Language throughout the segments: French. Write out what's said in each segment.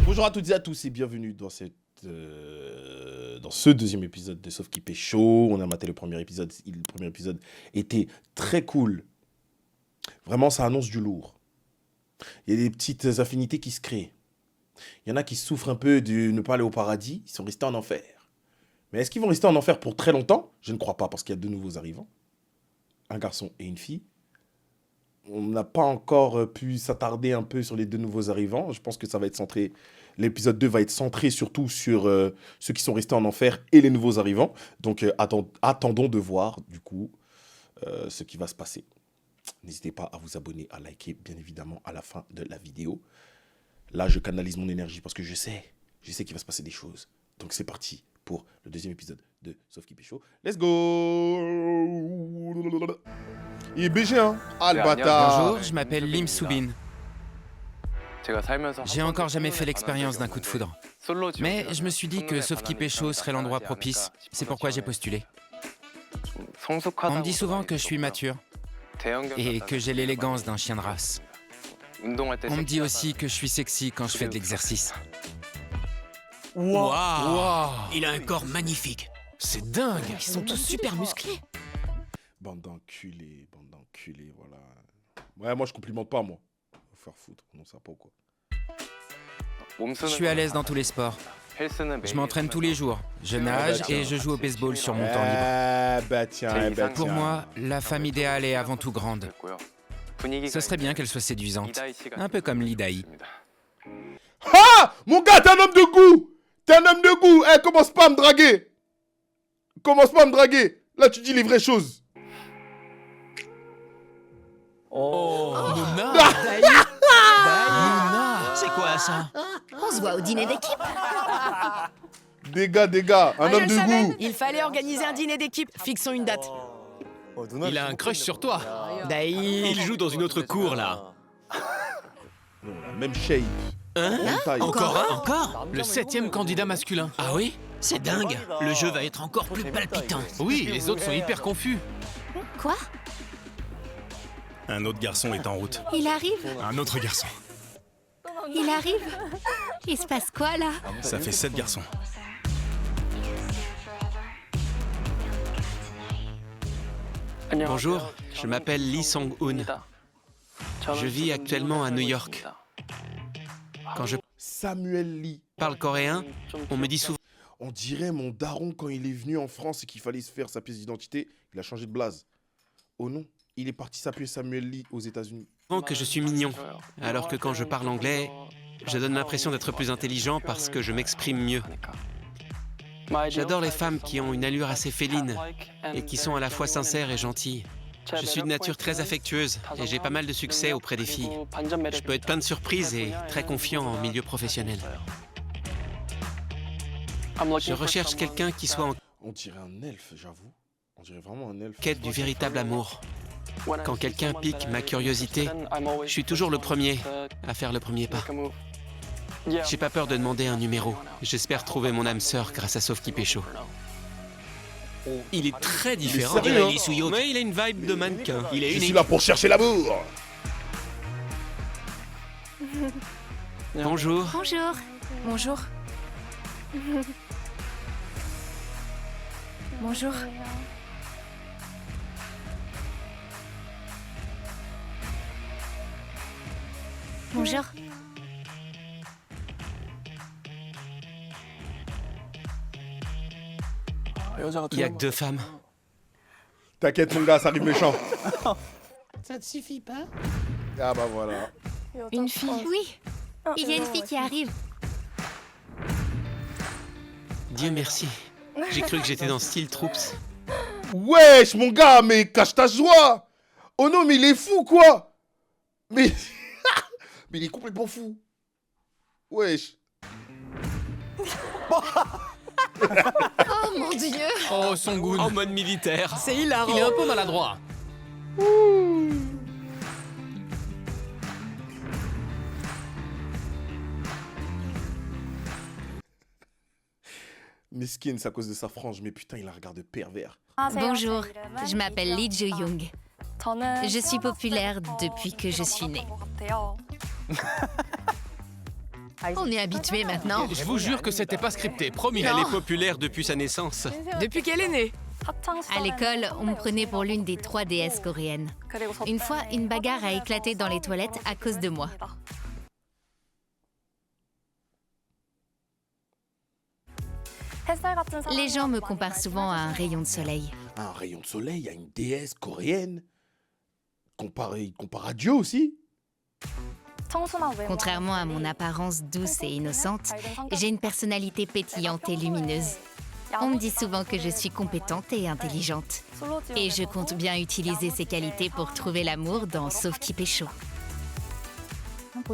Bonjour à toutes et à tous et bienvenue dans ce deuxième épisode de Sauf qui Pécho. On a maté le premier épisode. Le premier épisode était très cool. Vraiment, ça annonce du lourd. Il y a des petites affinités qui se créent. Il y en a qui souffrent un peu de ne pas aller au paradis. Ils sont restés en enfer. Mais est-ce qu'ils vont rester en enfer pour très longtemps? Je ne crois pas parce qu'il y a deux nouveaux arrivants. Un garçon et une fille. On n'a pas encore pu s'attarder un peu sur les deux nouveaux arrivants. Je pense que ça va être centré. L'épisode 2 va être centré surtout sur ceux qui sont restés en enfer et les nouveaux arrivants. Donc attendons de voir du coup ce qui va se passer. N'hésitez pas à vous abonner, à liker bien évidemment à la fin de la vidéo. Là, je canalise mon énergie parce que je sais qu'il va se passer des choses. Donc c'est parti pour le deuxième épisode de Sauf qui Pécho. Let's go! Il est BG, hein? Ah, le bâtard! Bonjour, je m'appelle Lim Soubin. J'ai encore jamais fait l'expérience d'un coup de foudre. Mais je me suis dit que Sauf qui Pécho serait l'endroit propice. C'est pourquoi j'ai postulé. On me dit souvent que je suis mature et que j'ai l'élégance d'un chien de race. On me dit aussi que je suis sexy quand je fais de l'exercice. Waouh! Il a un corps magnifique. C'est dingue! Ils sont tous super musclés. Bande d'enculés, voilà. Ouais, moi je complimente pas, moi. Faut faire foutre, non ça pas ou quoi. Je suis à l'aise dans tous les sports. Je m'entraîne tous les jours. Je nage et je joue au baseball sur mon temps libre. Bah tiens, Pour moi, la femme idéale est avant tout grande. Ce serait bien qu'elle soit séduisante. Un peu comme l'Idaï. Ah! Mon gars, t'es un homme de goût! T'es un homme de goût! Eh, commence pas à me draguer! Commence pas à me draguer! Là, tu dis les vraies choses. Mouna! C'est quoi ça? On se voit au dîner d'équipe. Dégâts, un homme de goût. Il fallait organiser un dîner d'équipe. Fixons une date. Il a un crush sur toi. Daï. Il joue dans une autre cour là. Non, la même shape. Même taille. Encore un? Encore? Le 7e candidat masculin. Ah oui? C'est dingue. Le jeu va être encore plus palpitant. Oui, les autres sont hyper confus. Quoi? Un autre garçon est en route. Il arrive. Un autre garçon. Il arrive. Il se passe quoi là? Ça fait 7 garçons. Bonjour, je m'appelle Lee Song-hoon. Je vis actuellement à New York. Quand je Samuel Lee. parle coréen, on me dit souvent On dirait mon daron quand il est venu en France et qu'il fallait se faire sa pièce d'identité. Il a changé de blase. Oh non, il est parti s'appuyer Samuel Lee aux États-Unis. que je suis mignon, alors que quand je parle anglais, je donne l'impression d'être plus intelligent parce que je m'exprime mieux. J'adore les femmes qui ont une allure assez féline et qui sont à la fois sincères et gentilles. Je suis de nature très affectueuse et j'ai pas mal de succès auprès des filles. Je peux être plein de surprises et très confiant en milieu professionnel. Je recherche quelqu'un qui soit en On dirait un elfe, j'avoue. On dirait vraiment un elfe. quête du véritable amour. Quand quelqu'un pique ma curiosité, je suis toujours le premier à faire le premier pas. J'ai pas peur de demander un numéro. J'espère trouver mon âme sœur grâce à Sauf qui Pécho. Il est très différent. sérieux, hein? Mais il a une vibe de mannequin. Il est Je suis unique. là pour chercher l'amour. Bonjour. Bonjour. Bonjour. Bonjour. Bonjour. Il y a que 2 femmes. T'inquiète mon gars, ça arrive méchant. Ça te suffit pas? Ah bah voilà. Une fille. Oui. Il y a une fille qui arrive. Dieu merci. J'ai cru que j'étais dans Steel Troops. Wesh mon gars, mais cache ta joie. Oh non, mais il est fou quoi. Mais... mais il est complètement fou. Wesh. Oh mon Dieu. Oh, Song-hoon. En mode militaire. C'est hilarant. Il est un peu maladroit. Mesquine, c'est à cause de sa frange, mais putain, il a un regard de pervers. Bonjour. Je m'appelle Lee Jo-young. Je suis populaire depuis que je suis née. On est habitué maintenant. Je vous jure que c'était pas scripté, promis. Elle est populaire depuis sa naissance. Depuis qu'elle est née. À l'école, on me prenait pour l'une des 3 déesses coréennes. Une fois, une bagarre a éclaté dans les toilettes à cause de moi. Les gens me comparent souvent à un rayon de soleil. Un rayon de soleil à une déesse coréenne. Il compare à Dieu aussi. Contrairement à mon apparence douce et innocente, j'ai une personnalité pétillante et lumineuse. On me dit souvent que je suis compétente et intelligente. Et je compte bien utiliser ces qualités pour trouver l'amour dans Sauf qui pécho.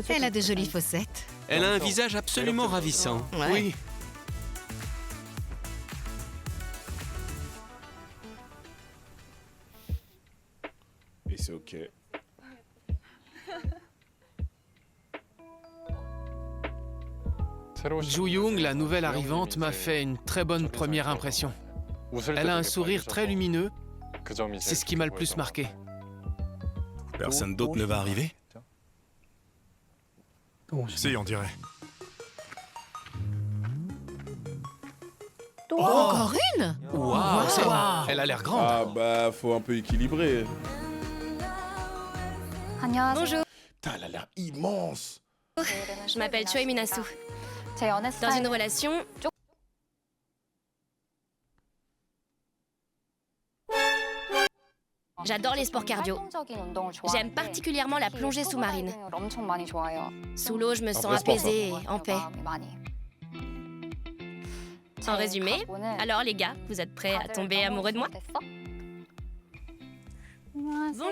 Elle a de jolies fossettes. Elle a un visage absolument ravissant. Ouais. Oui. Et c'est ok. Ju Young, la nouvelle arrivante, m'a fait une très bonne première impression. Elle a un sourire très lumineux, c'est ce qui m'a le plus marqué. Personne d'autre ne va arriver? Si, on dirait. Encore une? Waouh, elle a l'air grande. Ah bah, faut un peu équilibrer. Bonjour, Putain, elle a l'air immense. je m'appelle Choi Minasu. Dans une relation... J'adore les sports cardio. J'aime particulièrement la plongée sous-marine. Sous l'eau, je me sens vrai sport, ça. apaisée et en paix. En résumé, alors les gars, vous êtes prêts à tomber amoureux de moi? Bonjour.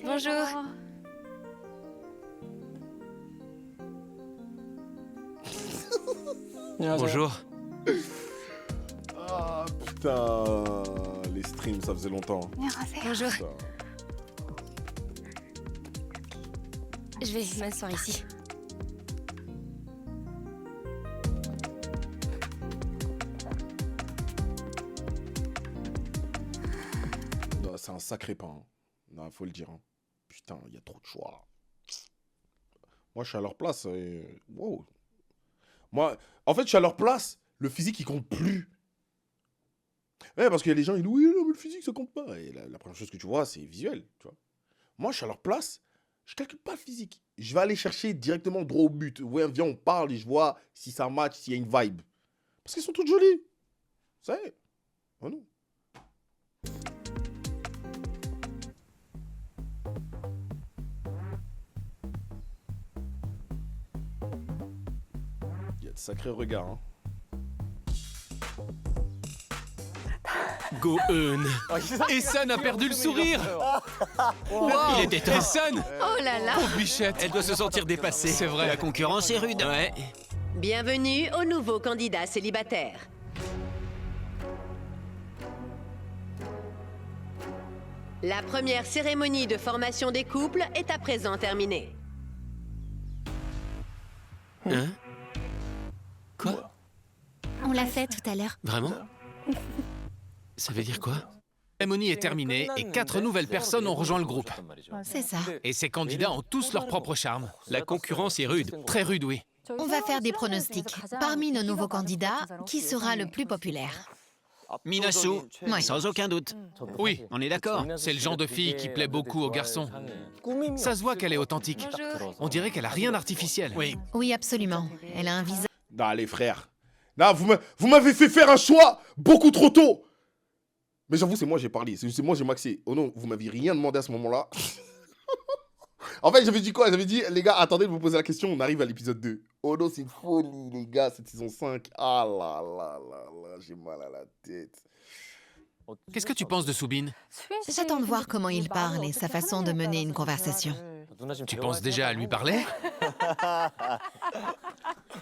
Bonjour. Bonjour. Ah putain, les streams, ça faisait longtemps. Bonjour. Putain. Je vais m'asseoir ici. Non, c'est un sacré pain. Hein. Non, faut le dire. Hein. Putain, il y a trop de choix. Moi, je suis à leur place. Wow. Moi, en fait, je suis à leur place. Le physique, il compte plus. Ouais, parce qu'il y a les gens, ils disent oui, non, mais le physique, ça compte pas. Et la première chose que tu vois, c'est visuel. Tu vois. Moi, je suis à leur place. Je calcule pas le physique. Je vais aller chercher directement droit au but. Ouais, viens, on parle et je vois si ça match, s'il y a une vibe. Parce qu'elles sont toutes jolies. Ça y est. Oh non. Il y a de sacrés regards. Hein. Go-eun. Et Sun a perdu le sourire. Il était temps. Et Sun, Oh là là! pauvre bichette. Elle doit se sentir dépassée. C'est vrai. La concurrence est rude. Ouais. Bienvenue aux nouveaux candidats célibataires. La première cérémonie de formation des couples est à présent terminée. Hein? Quoi? On l'a fait tout à l'heure. Vraiment? Ça veut dire quoi? La cérémonie est terminée et 4 nouvelles personnes ont rejoint le groupe. C'est ça. Et ces candidats ont tous leur propre charme. La concurrence est rude. Très rude, oui. On va faire des pronostics. Parmi nos nouveaux candidats, qui sera le plus populaire? Minasu, Ouais. sans aucun doute. Oui, On est d'accord. c'est le genre de fille qui plaît beaucoup aux garçons. Ça se voit qu'elle est authentique. Bonjour. On dirait qu'elle a rien d'artificiel. Oui. Oui, absolument. Elle a un visage Non, les frères. Non, vous m'avez fait faire un choix beaucoup trop tôt. Mais j'avoue, c'est moi j'ai parlé. C'est moi j'ai maxé. Oh non, vous m'aviez rien demandé à ce moment-là. En fait, j'avais dit quoi? J'avais dit, les gars, attendez de vous poser la question, on arrive à l'épisode 2. Oh non, c'est une folie, les gars, cette saison 5. Ah là là là là, j'ai mal à la tête. Qu'est-ce que tu penses de Soubine? J'attends de voir comment il parle et sa façon de mener une conversation. Tu penses déjà à lui parler?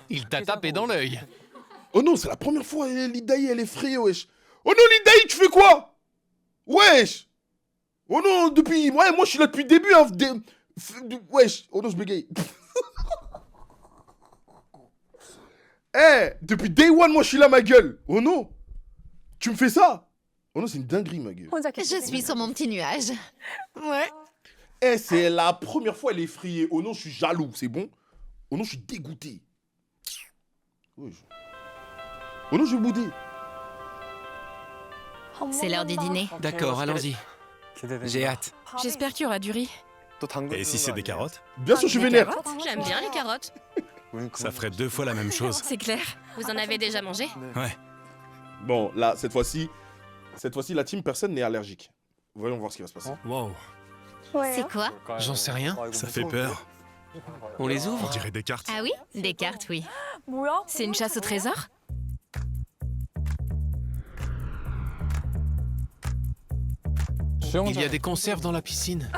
Il t'a tapé dans l'œil. Oh non, c'est la première fois, Lidaï, elle est frayée, wesh. Oh non, Lidaï, tu fais quoi? Wesh. Oh non, depuis... Ouais, moi, je suis là depuis le début, hein. Wesh. Oh non, je bégaye. Eh, depuis day one, moi, je suis là, ma gueule. Oh non. Tu me fais ça? Oh non, c'est une dinguerie, ma gueule. Je suis sur mon petit nuage. Ouais. Eh, c'est la première fois elle est effrayée. Oh non, je suis jaloux, c'est bon? Oh non, je suis dégoûté. Oh non, je vais bouder. C'est l'heure du dîner. D'accord, allons-y. J'ai hâte. J'espère qu'il y aura du riz. Et si c'est des carottes? Bien sûr, je suis vénère. J'aime bien les carottes. Ça ferait 2 fois la même chose. C'est clair. Vous en avez déjà mangé? Ouais. Bon, là, cette fois-ci, la team, personne n'est allergique. Voyons voir ce qui va se passer. Wow, C'est quoi? J'en sais rien. ça fait peur. On les On ouvre? dirait des cartes. Ah oui? Des cartes, oui. C'est une chasse au trésor? Il y a des conserves dans la piscine.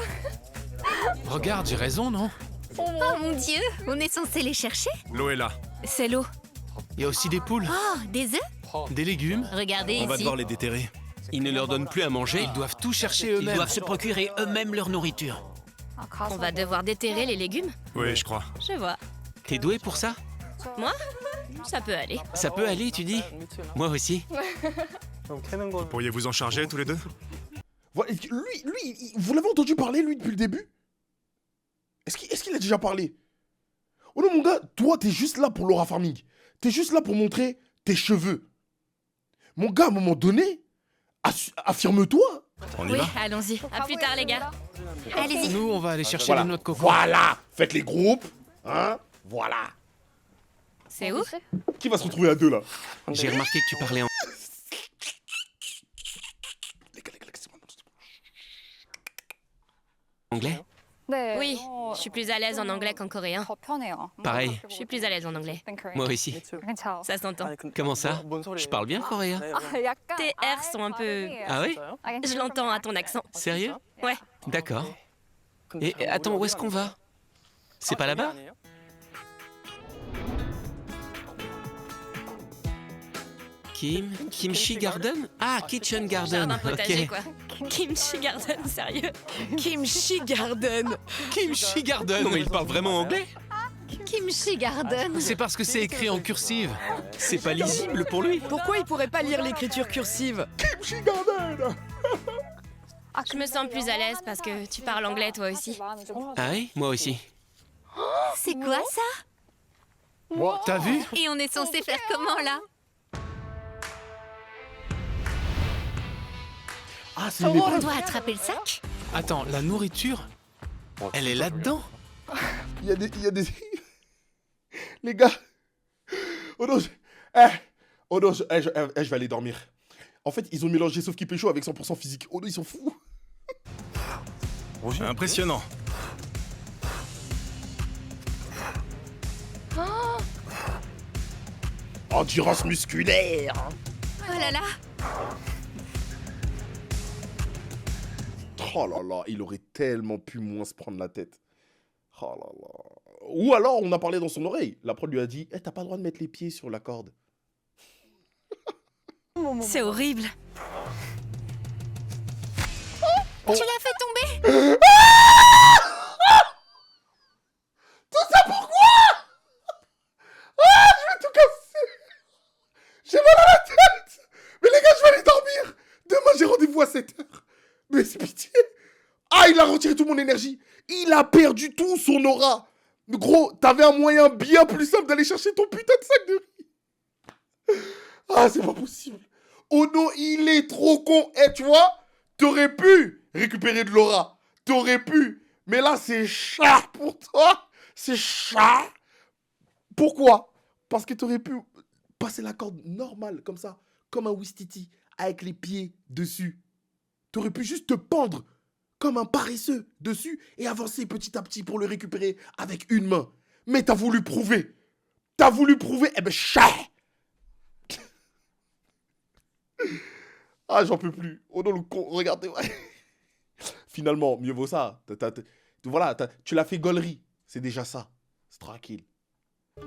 Regarde, j'ai raison, non? Oh mon Dieu! On est censé les chercher? L'eau est là. C'est l'eau. Il y a aussi des poules, Oh, des œufs? des légumes. Regardez On va ici. devoir les déterrer. Ils ne leur donnent plus à manger. Ils doivent tout chercher Ils eux-mêmes. doivent se procurer eux-mêmes leur nourriture. On va devoir déterrer les légumes? Oui, je crois. Je vois. T'es doué pour ça? Moi? Ça peut aller. Ça peut aller, tu dis? Moi aussi. Pourriez-vous en charger tous les deux? Voilà, vous l'avez entendu parler, lui, depuis le début? Est-ce qu'il a déjà parlé? Oh non, mon gars, toi, t'es juste là pour l'aura farming. T'es juste là pour montrer tes cheveux. Mon gars, à un moment donné, affirme-toi. On y Oui, va? allons-y. À plus tard, les gars. Allez-y. Nous, on va aller chercher Voilà. les noix de coco. Voilà. Faites les groupes. Hein? Voilà. C'est où? Qui va se retrouver à deux, là? J'ai remarqué que tu parlais en... anglais? Oui, je suis plus à l'aise en anglais qu'en coréen. Pareil. Je suis plus à l'aise en anglais. Moi aussi. Ça s'entend. Comment ça? Je parle bien coréen. Tes R sont un peu... Ah oui? Je l'entends à ton accent. Sérieux? Ouais. D'accord. Et attends, où est-ce qu'on va? C'est pas là-bas? Kimchi Garden? Ah, Kitchen Garden. Jardin potager, Ok. quoi. Kimchi Garden, sérieux. Kimchi Garden. Kimchi Garden. Non mais il parle vraiment anglais? Kimchi Garden. C'est parce que c'est écrit en cursive. C'est pas lisible pour lui. Pourquoi il pourrait pas lire l'écriture cursive? Je me sens plus à l'aise parce que tu parles anglais toi aussi. Ah oui? Moi aussi. C'est quoi ça? T'as vu? Et on est censé faire comment là? Ah, c'est On l'épreuve. doit attraper le sac? Attends, la nourriture, elle est là-dedans? Il y a des... Les gars. Oh non, je vais aller dormir. En fait, ils ont mélangé Sauf qui pécho avec 100% physique. Oh non, ils sont fous. Impressionnant. Endurance musculaire. Oh là là. Oh là là, il aurait tellement pu moins se prendre la tête. Oh là là. Ou alors, on a parlé dans son oreille. La prod lui a dit, t'as pas le droit de mettre les pieds sur la corde. C'est horrible. Tu l'as fait tomber? Tout ça pourquoi? Ah, je vais tout casser. J'ai mal à la tête. Mais les gars, je vais aller dormir. Demain, j'ai rendez-vous à 7h. Mais c'est pitié. Ah, il a retiré toute mon énergie. Il a perdu tout son aura. Mais gros, t'avais un moyen bien plus simple d'aller chercher ton putain de sac de riz. Ah, c'est pas possible. Oh non, il est trop con. Eh, tu vois, t'aurais pu récupérer de l'aura. T'aurais pu. Mais là, c'est chat pour toi. C'est chat. Pourquoi? Parce que t'aurais pu passer la corde normale, comme ça. Comme un Wistiti, avec les pieds dessus. T'aurais pu juste te pendre comme un paresseux dessus et avancer petit à petit pour le récupérer avec une main. Mais t'as voulu prouver. T'as voulu prouver. Eh ben, chat. Ah, j'en peux plus. Oh non, le con. Regardez. Finalement, mieux vaut ça. Voilà, tu l'as fait gaulerie. C'est déjà ça. C'est tranquille.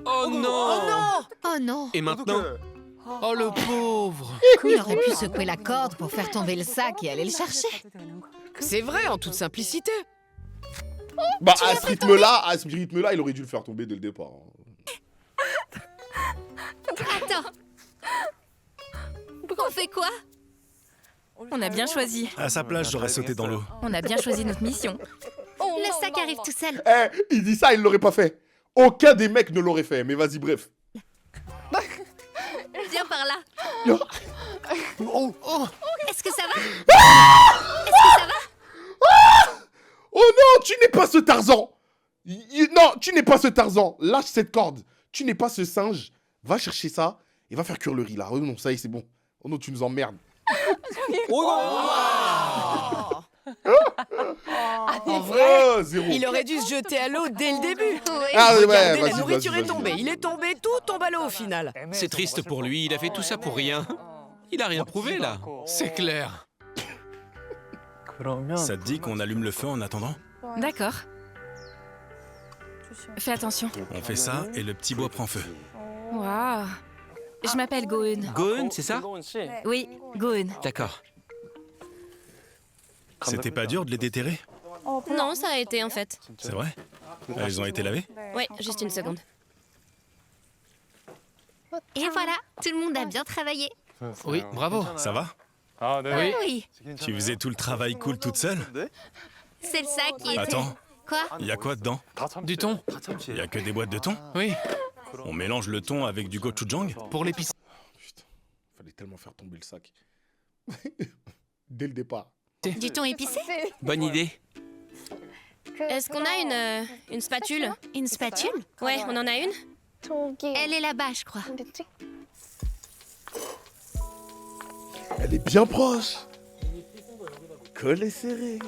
Oh non! Oh non. Et maintenant? Oh le pauvre. Il aurait pu secouer la corde pour faire tomber le sac et aller le chercher. C'est vrai, en toute simplicité. Bah, à ce rythme-là, il aurait dû le faire tomber dès le départ. Attends. On fait quoi? On a bien choisi. À sa place, j'aurais sauté dans l'eau. On a bien choisi notre mission. Oh Le sac arrive tout seul. Eh, il dit ça, il l'aurait pas fait. Aucun des mecs ne l'aurait fait, mais vas-y, bref. Viens par là. Est-ce que ça va? Oh non, tu n'es pas ce Tarzan. Non, tu n'es pas ce Tarzan. Lâche cette corde. Tu n'es pas ce singe. Va chercher ça et va faire cuire le riz là. Oh non, ça y est, c'est bon. Oh non, tu nous emmerdes. En vrai, Zéro. il aurait dû se jeter à l'eau dès le début. Ah ouais, Regardez, vas-y, la nourriture vas-y, est tombée. Il est tombé, tout tombe à l'eau au final. C'est triste pour lui, il a fait tout ça pour rien. Il a rien prouvé là. C'est clair. Ça te dit qu'on allume le feu en attendant? D'accord. Fais attention. On fait ça et le petit bois prend feu. Waouh. Je m'appelle Goun. Goun, c'est ça? Oui, Goun. D'accord. C'était pas dur de les déterrer? Non, ça a été en fait. C'est vrai? Ils ont été lavés? Ouais, juste une seconde. Et voilà, tout le monde a bien travaillé. Oui, bravo. Ça va? Oui. Oui, Tu faisais tout le travail cool toute seule? c'est le sac qui était... Attends, Quoi? y a quoi dedans? Du thon. Y a que des boîtes de thon? Oui, On mélange le thon avec du gochujang? pour l'épice. Putain, fallait tellement faire tomber le sac. Dès le départ. Du thon épicé? Bonne idée. Est-ce qu'on a une spatule? Une spatule? Ouais, on en a une? Elle est là-bas, je crois. Elle est bien proche. Collé serré.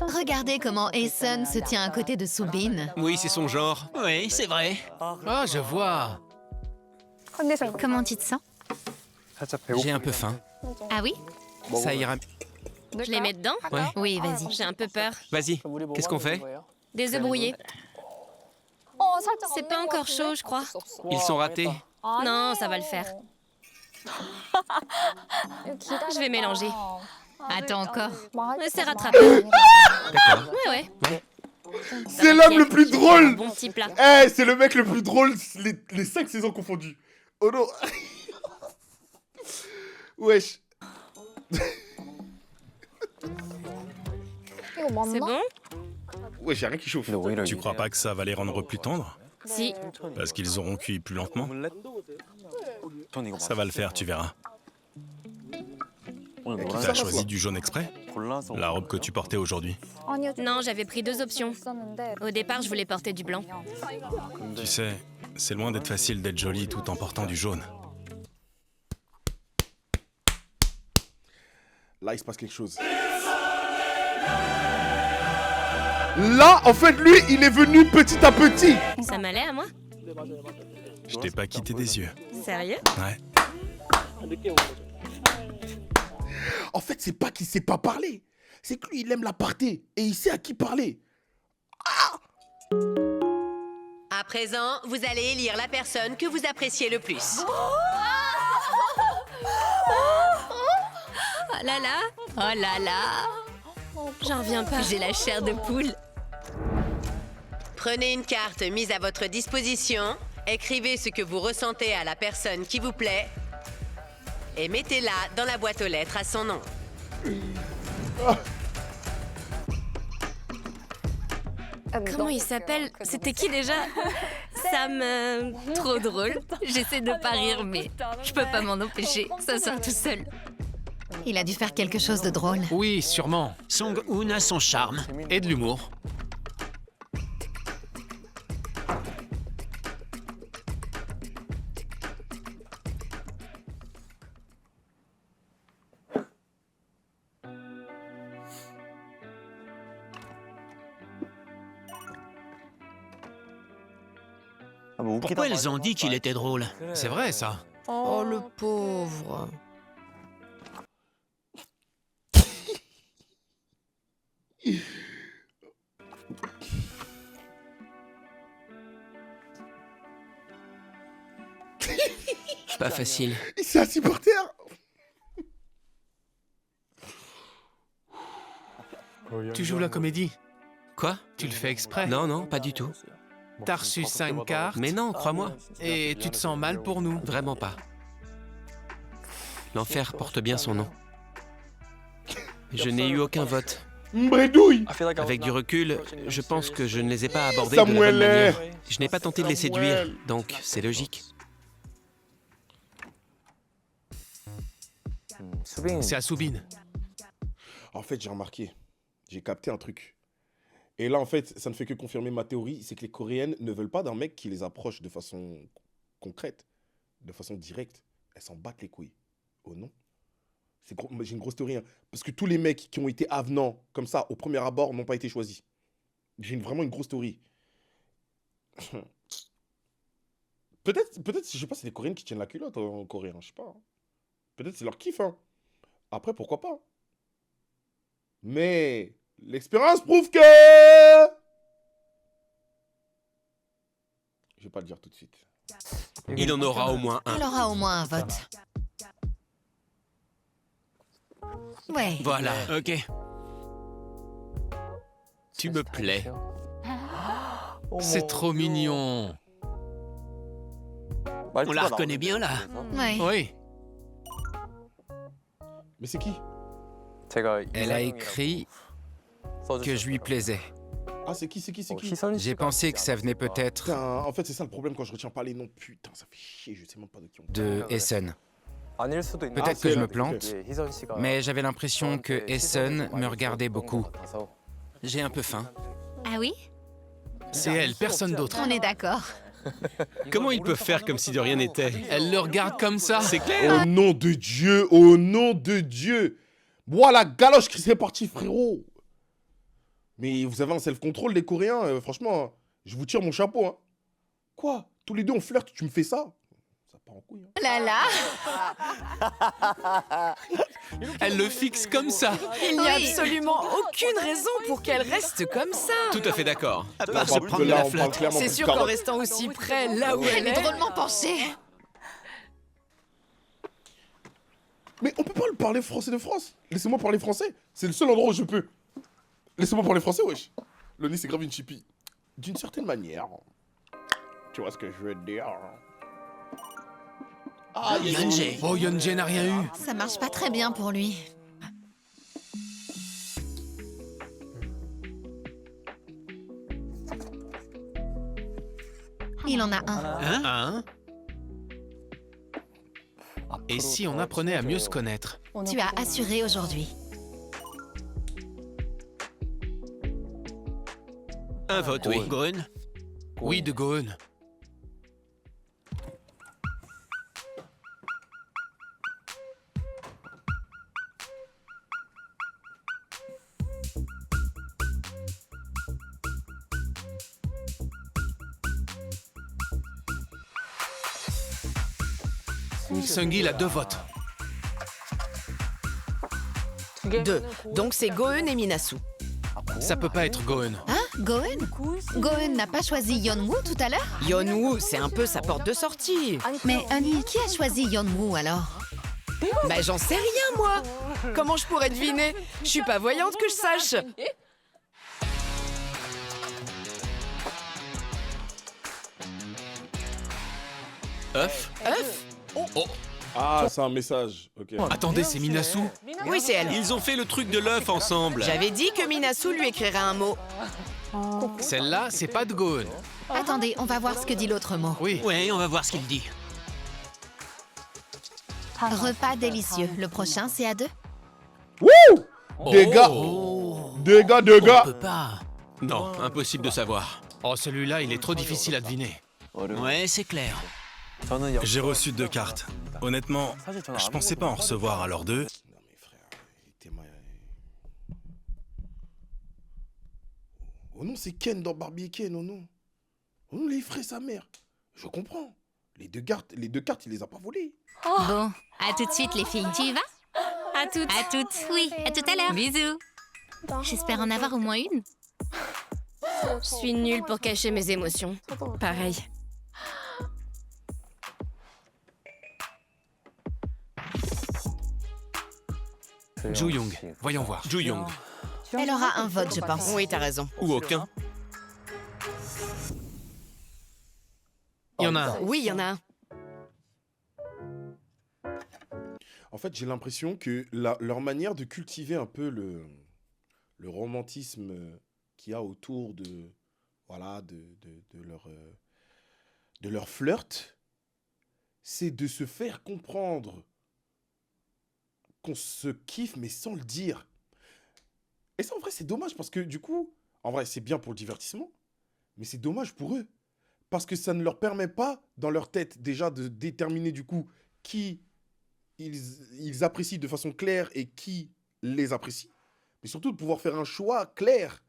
Regardez comment Eason se tient à côté de Soubin. Oui, c'est son genre. Oui, c'est vrai. Ah, je vois. Comment tu te sens? J'ai un peu faim. Ah oui? Ça ira. Je les mets dedans? Ouais. Oui, vas-y. J'ai un peu peur. Vas-y, qu'est-ce qu'on fait? Des œufs brouillés. C'est pas encore chaud, je crois. Ils sont ratés. Non, ça va le faire. Je vais mélanger. Attends encore. C'est rattrapé. D'accord. Ouais. C'est l'homme le plus Un drôle. bon petit plat. Eh, c'est le mec le plus drôle, les 5 saisons confondues. Oh non. Wesh. C'est bon? Wesh, y'a rien qui chauffe. Tu crois pas que ça va les rendre plus tendres? Si. Parce qu'ils auront cuit plus lentement? Ça va le faire, tu verras. T'as choisi du jaune exprès? La robe que tu portais aujourd'hui. Non, j'avais pris 2 options. Au départ, je voulais porter du blanc. Tu sais, c'est loin d'être facile d'être jolie tout en portant du jaune. Là, il se passe quelque chose. Là, en fait, lui, il est venu petit à petit. Ça m'allait à moi? Je t'ai pas quitté des yeux. Sérieux? Ouais. En fait, c'est pas qu'il sait pas parler. C'est que lui, il aime l'aparté. Et il sait à qui parler. À présent, vous allez élire la personne que vous appréciez le plus. Oh là là. Oh là là. J'en reviens pas. J'ai la chair de poule. Prenez une carte mise à votre disposition, écrivez ce que vous ressentez à la personne qui vous plaît et mettez-la dans la boîte aux lettres à son nom. Comment il s'appelle? C'était qui déjà? Sam... Trop drôle. J'essaie de pas rire, mais je peux pas m'en empêcher. Ça sort tout seul. Il a dû faire quelque chose de drôle. Oui, sûrement. Song-hoon a son charme. Et de l'humour. Pourquoi elles ont dit qu'il était drôle? C'est vrai, ça. Oh, le pauvre. Pas facile. Il s'est assis par terre. Tu joues la comédie. Quoi? Tu le fais exprès. Non, non, pas du tout. T'as reçu 5 cartes. Mais non, crois-moi. Et tu te sens mal pour nous. Vraiment pas. L'enfer porte bien son nom. Je n'ai eu aucun vote. Mbredouille. Avec du recul, je pense que je ne les ai pas abordés Samuel de la bonne est- manière. Je n'ai pas tenté de les séduire, donc c'est logique. C'est à Soubine. En fait, j'ai remarqué, j'ai capté un truc. Et là, en fait, ça ne fait que confirmer ma théorie, c'est que les Coréennes ne veulent pas d'un mec qui les approche de façon concrète, de façon directe. Elles s'en battent les couilles. Oh non. J'ai une grosse théorie, hein. Parce que tous les mecs qui ont été avenants, comme ça, au premier abord, n'ont pas été choisis. J'ai vraiment une grosse théorie. Peut-être, je sais pas, c'est les Coréennes qui tiennent la culotte en coréen, je sais pas. Peut-être c'est leur kiff, hein. Après, pourquoi pas. Mais l'expérience prouve que... Je vais pas le dire tout de suite. Il en aura au moins un. Il aura au moins un vote. Ouais. Voilà, ok. Tu me plais. C'est trop mignon. On la reconnaît bien là. Ouais. Oui. Mais c'est qui? Elle a écrit que je lui plaisais. Ah, c'est qui? J'ai pensé que ça venait peut-être Putain, en fait, c'est ça le problème quand je retiens pas les noms. Putain, ça fait chier, je sais même pas de qui on de Essen. Peut-être Ah, que c'est je me elle, plante, mais j'avais l'impression que Essen me regardait beaucoup. J'ai un peu faim. Ah oui? C'est elle, personne d'autre. On est d'accord. Comment ils peuvent faire comme si de rien n'était? Elle le regarde comme ça. C'est clair. Au nom de Dieu, au nom de Dieu. Moi, la galoche qui serait partie, frérot. Mais vous avez un self-control, les Coréens, franchement, je vous tire mon chapeau. Hein. Quoi? Tous les deux, on flirte, tu me fais ça? Ça part en couille. Hein. Là là. Elle le fixe comme ça. Il n'y a Oui. absolument aucune raison pour qu'elle reste comme ça. Tout à fait d'accord. À part se Parce que prendre de là, la on parle flotte. clairement C'est plus sûr de qu'en carotte. restant aussi près là où Elle elle est est... drôlement penchée. Mais on peut pas le parler français de France. Laissez-moi parler français. C'est le seul endroit où je peux. Laissez-moi parler français, wesh. Le nez, c'est grave une chippie. D'une certaine manière. Tu vois ce que je veux dire? Ah, Yeonjae. Oh, Yeonjae n'a rien eu. Ça marche pas très bien pour lui. Il en a un. Hein? Et si on apprenait à mieux se connaître? Tu as assuré aujourd'hui. Un vote, oui. Grun. Oui, de Gohan. Sungil a 2 votes. 2. Donc c'est Gohan et Minasu. Ça peut pas être Gohan. Hein? Gohan? Gohan n'a pas choisi Yeonwoo tout à l'heure? Yeonwoo, c'est un peu sa porte de sortie. Mais Honey, qui a choisi Yeonwoo alors? Bah j'en sais rien moi. Comment je pourrais deviner? Je suis pas voyante que je sache. Œuf. Œuf? Ah, c'est un message. Ok. Attendez, c'est Minasu. Oui, c'est elle. Ils ont fait le truc de l'œuf ensemble. J'avais dit que Minasu lui écrirait un mot. Celle-là, c'est pas de Gohan. Attendez, on va voir ce que dit l'autre mot. Oui. Ouais, on va voir ce qu'il dit. Repas délicieux. Le prochain, c'est à 2? Dégâts. Dégâts. On peut pas. Non, impossible de savoir. Oh, celui-là, il est trop difficile à deviner. Ouais, c'est clair. J'ai reçu 2 cartes. Honnêtement, je pensais pas en recevoir alors 2. Non, mais frère, il était mal. Oh non, c'est Ken dans Barbie et Ken, oh non. Oh non, les frères, sa mère. Je comprends. Les deux cartes, il les a pas volées. Bon, à tout de suite les filles. Tu y vas? À toutes. À toutes. Oui, à tout à l'heure. Bisous. J'espère en avoir au moins une. Je suis nulle pour cacher mes émotions. Pareil. Ju Young, voyons voir. Ju Young. Elle aura un vote, je pense. Oui, t'as raison. Ou aucun. Il y en a un. Oui, il y en a un. En fait, j'ai l'impression que leur manière de cultiver un peu le romantisme qu'il y a autour de, voilà, de leur flirt, c'est de se faire comprendre qu'on se kiffe, mais sans le dire. Et ça, en vrai, c'est dommage, parce que du coup, en vrai, c'est bien pour le divertissement, mais c'est dommage pour eux. Parce que ça ne leur permet pas, dans leur tête, déjà, de déterminer, du coup, qui ils apprécient de façon claire et qui les apprécie. Mais surtout, de pouvoir faire un choix clair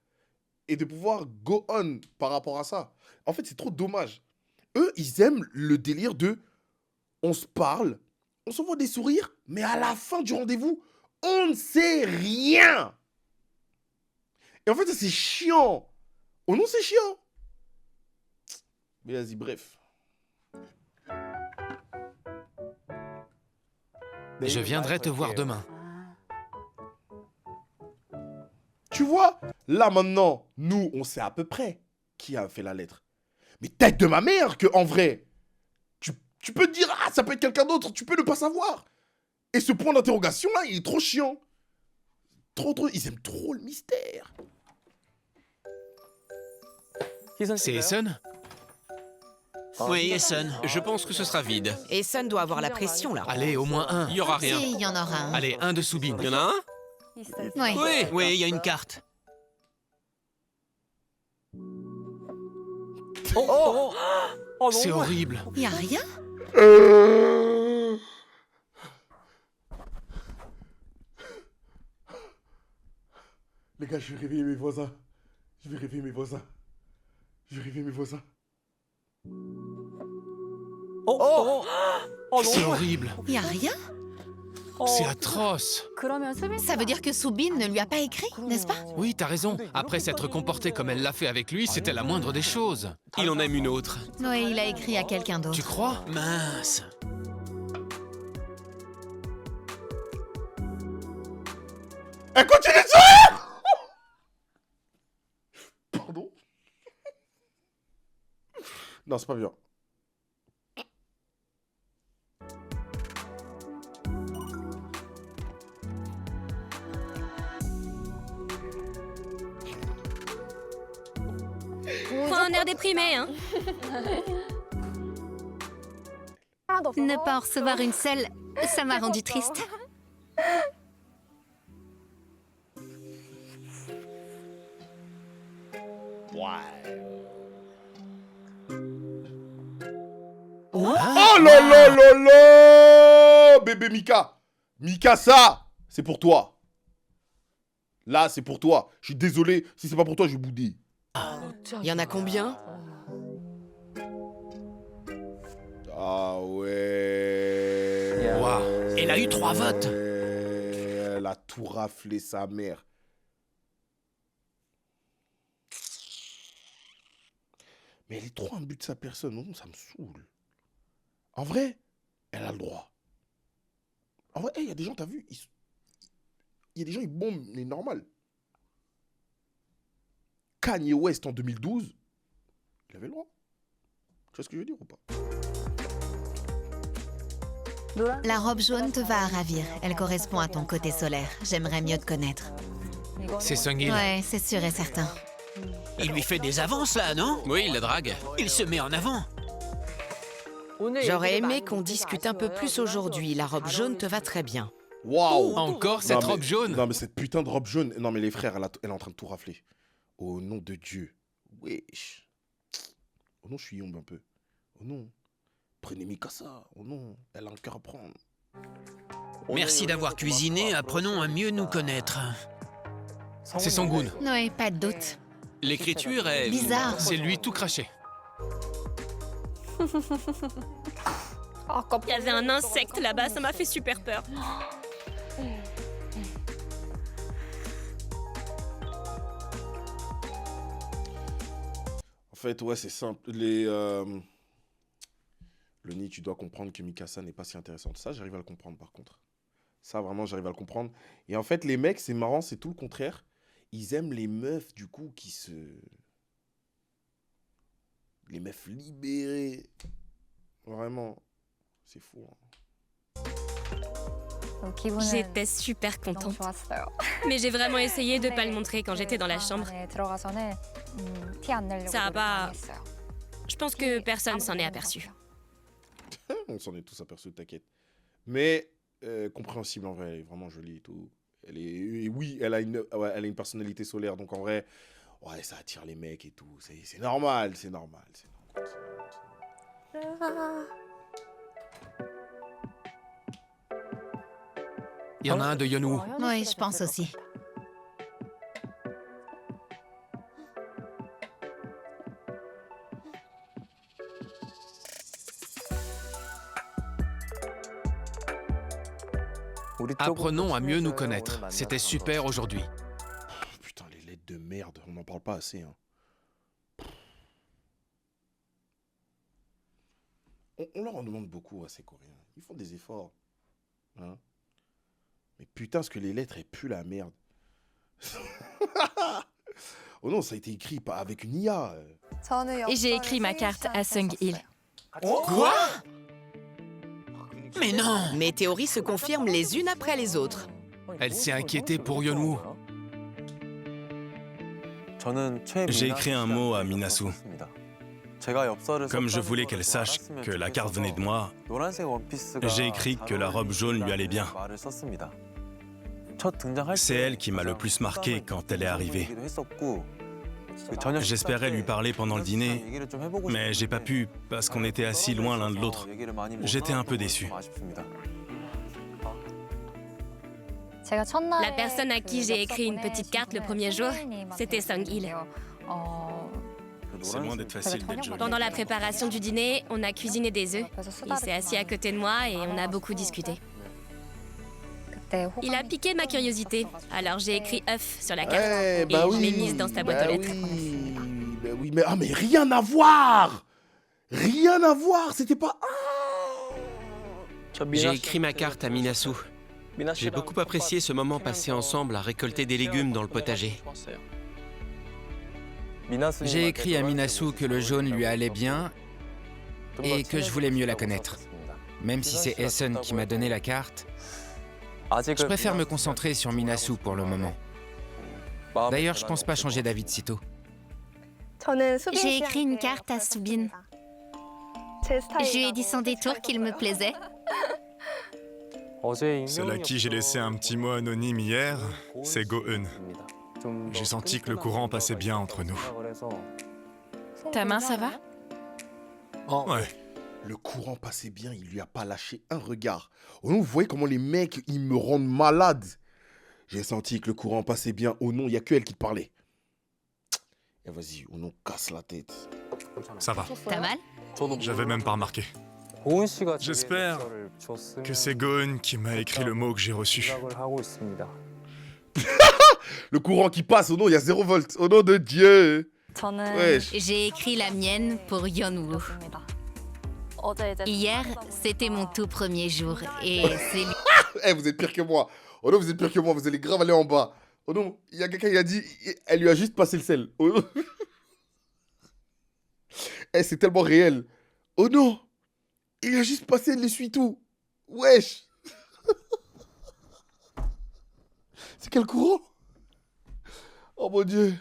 et de pouvoir go on par rapport à ça. En fait, c'est trop dommage. Eux, ils aiment le délire de... On se parle, on s'envoie des sourires, mais à la fin du rendez-vous, on ne sait rien. Et en fait, ça, c'est chiant. Oh non, c'est chiant. Mais vas-y, bref. Je viendrai te voir demain. Tu vois, là maintenant, nous, on sait à peu près qui a fait la lettre. Mais tête de ma mère que, en vrai, tu peux te dire, ah, ça peut être quelqu'un d'autre, tu peux ne pas savoir. Et ce point d'interrogation là, il est trop chiant. Trop, ils aiment trop le mystère. C'est Essen? Oui, Essen. Je pense que ce sera vide. Essen doit avoir la pression, là. Allez, au moins un. Il y aura rien. Si, il y en aura un. Allez, un de Soubine. Il y en a un? Oui. Oui, il y a une carte. C'est horrible. Il y a rien? Les gars, je vais réveiller mes voisins. Je vais réveiller mes voisins. C'est horrible. Il y a rien? C'est atroce. Ça veut dire que Soubine ne lui a pas écrit, n'est-ce pas? Oui, t'as raison. Après s'être comportée comme elle l'a fait avec lui, c'était la moindre des choses. Il en aime une autre. Oui, il a écrit à quelqu'un d'autre. Tu crois? Mince. Elle continue de sourire. Pardon. Non, c'est pas bien. Prends un air déprimé, hein. Ne pas en recevoir une seule, ça m'a rendu triste. Oh là là là là! Bébé Mika! Mika, ça! C'est pour toi. Là, c'est pour toi. Je suis désolé. Si c'est pas pour toi, je vais bouder. Il y en a combien? Ah ouais. Waouh. Elle a eu 3 votes. Elle a tout raflé, sa mère. Mais elle est trop un but de sa personne. Non, ça me saoule. En vrai, elle a le droit. En vrai, il y a des gens, t'as vu, il y a des gens, ils bombent, mais normal. Kanye West en 2012, il avait le droit. Tu vois ce que je veux dire ou pas? La robe jaune te va à ravir. Elle correspond à ton côté solaire. J'aimerais mieux te connaître. C'est Sung-il. Ouais, c'est sûr et certain. Il lui fait des avances là, non? Oui, il la drague. Il se met en avant. J'aurais aimé qu'on discute un peu plus aujourd'hui. La robe jaune te va très bien. Waouh! Encore cette robe jaune? Non, mais cette putain de robe jaune. Non, mais les frères, elle est en train de tout rafler. Au nom de Dieu. Wesh. Oh non, je suis yombe un peu. Oh non. Prenez Mikasa. Oh non. Elle a un cœur à prendre. Merci d'avoir cuisiné. Apprenons à mieux nous connaître. C'est Songun. Oui, pas de doute. L'écriture est... Bizarre. C'est lui tout craché. Il y avait un insecte là-bas, ça m'a fait super peur. En fait, ouais, c'est simple. Loni, tu dois comprendre que Mikasa n'est pas si intéressante. Ça, j'arrive à le comprendre, par contre. Ça, vraiment, j'arrive à le comprendre. Et en fait, les mecs, c'est marrant, c'est tout le contraire. Ils aiment les meufs, du coup, qui se... Les meufs libérées. Vraiment. C'est fou. Hein. J'étais super contente. Mais j'ai vraiment essayé de pas le montrer quand j'étais dans la chambre. Ça a pas... Je pense que personne s'en est aperçu. On s'en est tous aperçus, t'inquiète. Mais compréhensible en vrai, elle est vraiment jolie et tout. Et oui, elle a une personnalité solaire, donc en vrai, ouais, ça attire les mecs et tout. C'est normal, c'est normal. Il y en a un de Yeonwoo. Oui, je pense aussi. Apprenons à mieux nous connaître. C'était super aujourd'hui. Putain, les lettres de merde, on n'en parle pas assez. Hein. On leur en demande beaucoup à ces Coréens. Ils font des efforts. Hein. Mais putain, ce que les lettres, elles puent la merde. Oh non, ça a été écrit avec une IA. Et j'ai écrit ma carte à Sung-il. Quoi? Mais non! Mes théories se confirment les unes après les autres. Elle s'est inquiétée pour Yeonwoo. J'ai écrit un mot à Minasu. Comme je voulais qu'elle sache que la carte venait de moi, j'ai écrit que la robe jaune lui allait bien. C'est elle qui m'a le plus marqué quand elle est arrivée. J'espérais lui parler pendant le dîner, mais j'ai pas pu parce qu'on était assis loin l'un de l'autre. J'étais un peu déçu. La personne à qui j'ai écrit une petite carte le premier jour, c'était Sung-il. C'est loin d'être facile d'être jolie. Pendant la préparation du dîner, on a cuisiné des œufs. Il s'est assis à côté de moi et on a beaucoup discuté. Il a piqué ma curiosité, alors j'ai écrit œuf sur la carte et je l'ai mise dans sa boîte aux lettres. Oui, mais rien à voir! Rien à voir, c'était pas... J'ai écrit ma carte à Minasu. J'ai beaucoup apprécié ce moment passé ensemble à récolter des légumes dans le potager. J'ai écrit à Minasu que le jaune lui allait bien et que je voulais mieux la connaître. Même si c'est Esun qui m'a donné la carte, je préfère me concentrer sur Minasu pour le moment. D'ailleurs, je pense pas changer d'avis de sitôt. J'ai écrit une carte à Subin. Je lui ai dit sans détour qu'il me plaisait. Celle à qui j'ai laissé un petit mot anonyme hier, c'est Go-eun. J'ai senti que le courant passait bien entre nous. Ta main, ça va? Ouais. Le courant passait bien, il lui a pas lâché un regard. Oh non, vous voyez comment les mecs, ils me rendent malade. J'ai senti que le courant passait bien. Oh non, il y a que elle qui te parlait. Et vas-y, oh non, casse la tête. Ça va. T'as mal? J'avais même pas remarqué. J'espère que c'est Go-eun qui m'a écrit le mot que j'ai reçu. Le courant qui passe, oh non, il y a 0 volt. Oh nom de Dieu. Wesh. J'ai écrit la mienne pour Yeonwoo. Hier, c'était mon tout premier jour et c'est lui. Eh, vous êtes pire que moi. Oh non, vous êtes pire que moi, vous allez grave aller en bas. Oh non, il y a quelqu'un qui a dit, elle lui a juste passé le sel. Oh non. Eh, c'est tellement réel. Oh non, il a juste passé l'essuie-tout. Wesh. C'est quel courant? Oh mon Dieu.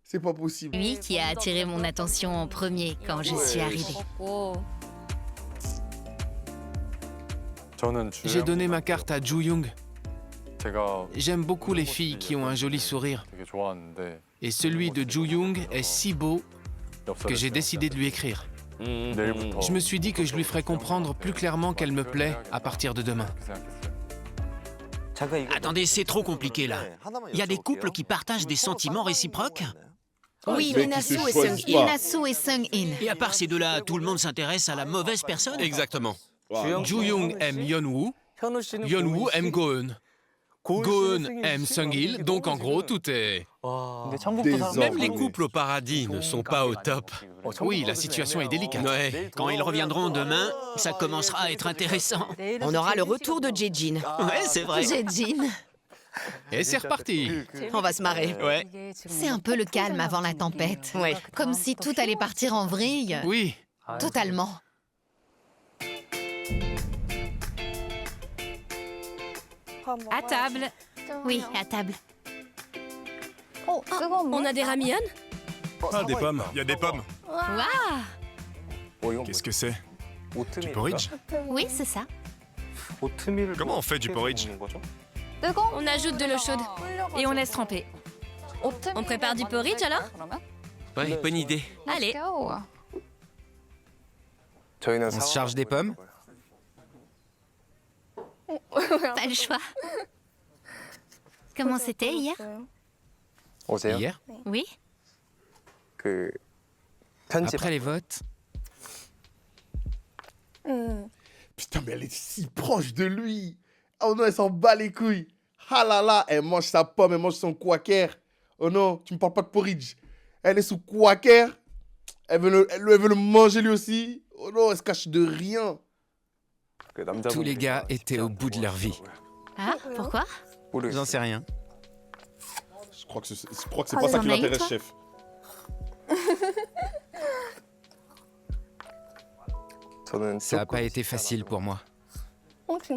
C'est pas possible. Lui qui a attiré mon attention en premier quand je suis arrivée. J'ai donné ma carte à Ju-young. J'aime beaucoup les filles qui ont un joli sourire. Et celui de Ju-young est si beau que j'ai décidé de lui écrire. Je me suis dit que je lui ferais comprendre plus clairement qu'elle me plaît à partir de demain. Attendez, c'est trop compliqué là. Il y a des couples qui partagent des sentiments réciproques? Oui, Minasu et Sung-il. Minasu et Sung-il. Et à part ces deux-là, tout le monde s'intéresse à la mauvaise personne? Exactement. Ju-young aime Yeonwoo, Yeonwoo aime Go-eun. Go-eun aime Sung-il, donc en gros, tout est... Même les couples au paradis ne sont pas au top. Oui, la situation est délicate. Ouais. Quand ils reviendront demain, ça commencera à être intéressant. On aura le retour de Jae-jin. Ouais, c'est vrai. Jae-jin. Et c'est reparti. On va se marrer. Ouais. C'est un peu le calme avant la tempête. Ouais. Comme si tout allait partir en vrille. Oui. Totalement. À table. Oui, à table. On a des ramyeon? Ah, des pommes. Il y a des pommes. Waouh! Qu'est-ce que c'est? Du porridge? Oui, c'est ça. Comment on fait du porridge? On ajoute de l'eau chaude. Et on laisse tremper. On prépare du porridge alors? Ouais, bonne idée. Allez. On se charge des pommes? Pas le choix. Comment c'était hier? Hier? Oui. Après les votes, Putain, mais elle est si proche de lui. Oh non, elle s'en bat les couilles. Ah là là, elle mange sa pomme, elle mange son quaker. Oh non, tu me parles pas de porridge. Elle est sous quaker. Elle veut le manger lui aussi. Oh non, elle se cache de rien. tous les gars étaient au bout de leur vie. Ah, pourquoi? J'en sais rien. Je crois que c'est pas ça qui l'intéresse, chef. Ça n'a pas été facile pour moi.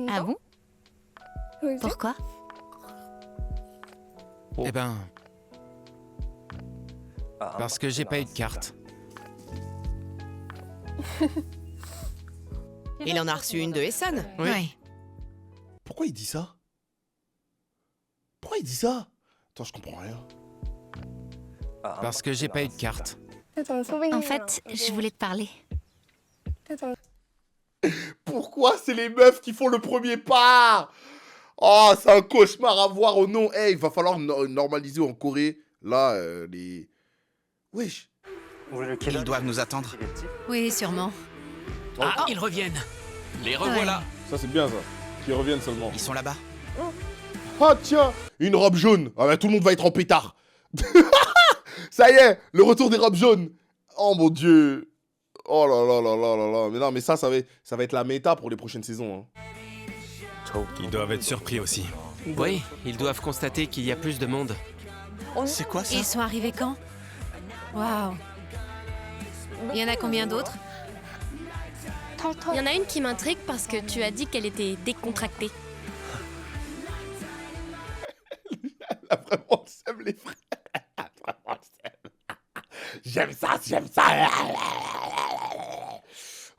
Ah bon? Pourquoi? Eh ben... Parce que j'ai pas eu de carte. Il en a reçu une de Essen. Oui. Pourquoi il dit ça? Pourquoi il dit ça? Attends, je comprends rien. Parce que j'ai pas eu de carte. En fait, je voulais te parler. Pourquoi c'est les meufs qui font le premier pas? Oh, c'est un cauchemar à voir. Oh non, hey, il va falloir normaliser en Corée. Là, les... Wesh. Ils doivent nous attendre. Oui, sûrement. Ah, ils reviennent. Les revoilà. Ça, c'est bien, ça. Qu'ils reviennent seulement. Ils sont là-bas. Ah, tiens, une robe jaune. Ah, bah, tout le monde va être en pétard. Ça y est, le retour des robes jaunes. Oh, mon Dieu. Oh là là là là là là. Mais non, mais ça va être la méta pour les prochaines saisons. Hein. Ils doivent être surpris aussi. Oui, ils doivent constater qu'il y a plus de monde. C'est quoi ça? Ils sont arrivés quand? Waouh. Il y en a combien d'autres? Il y en a une qui m'intrigue parce que tu as dit qu'elle était décontractée. Elle a vraiment sème les frères. J'aime ça, j'aime ça.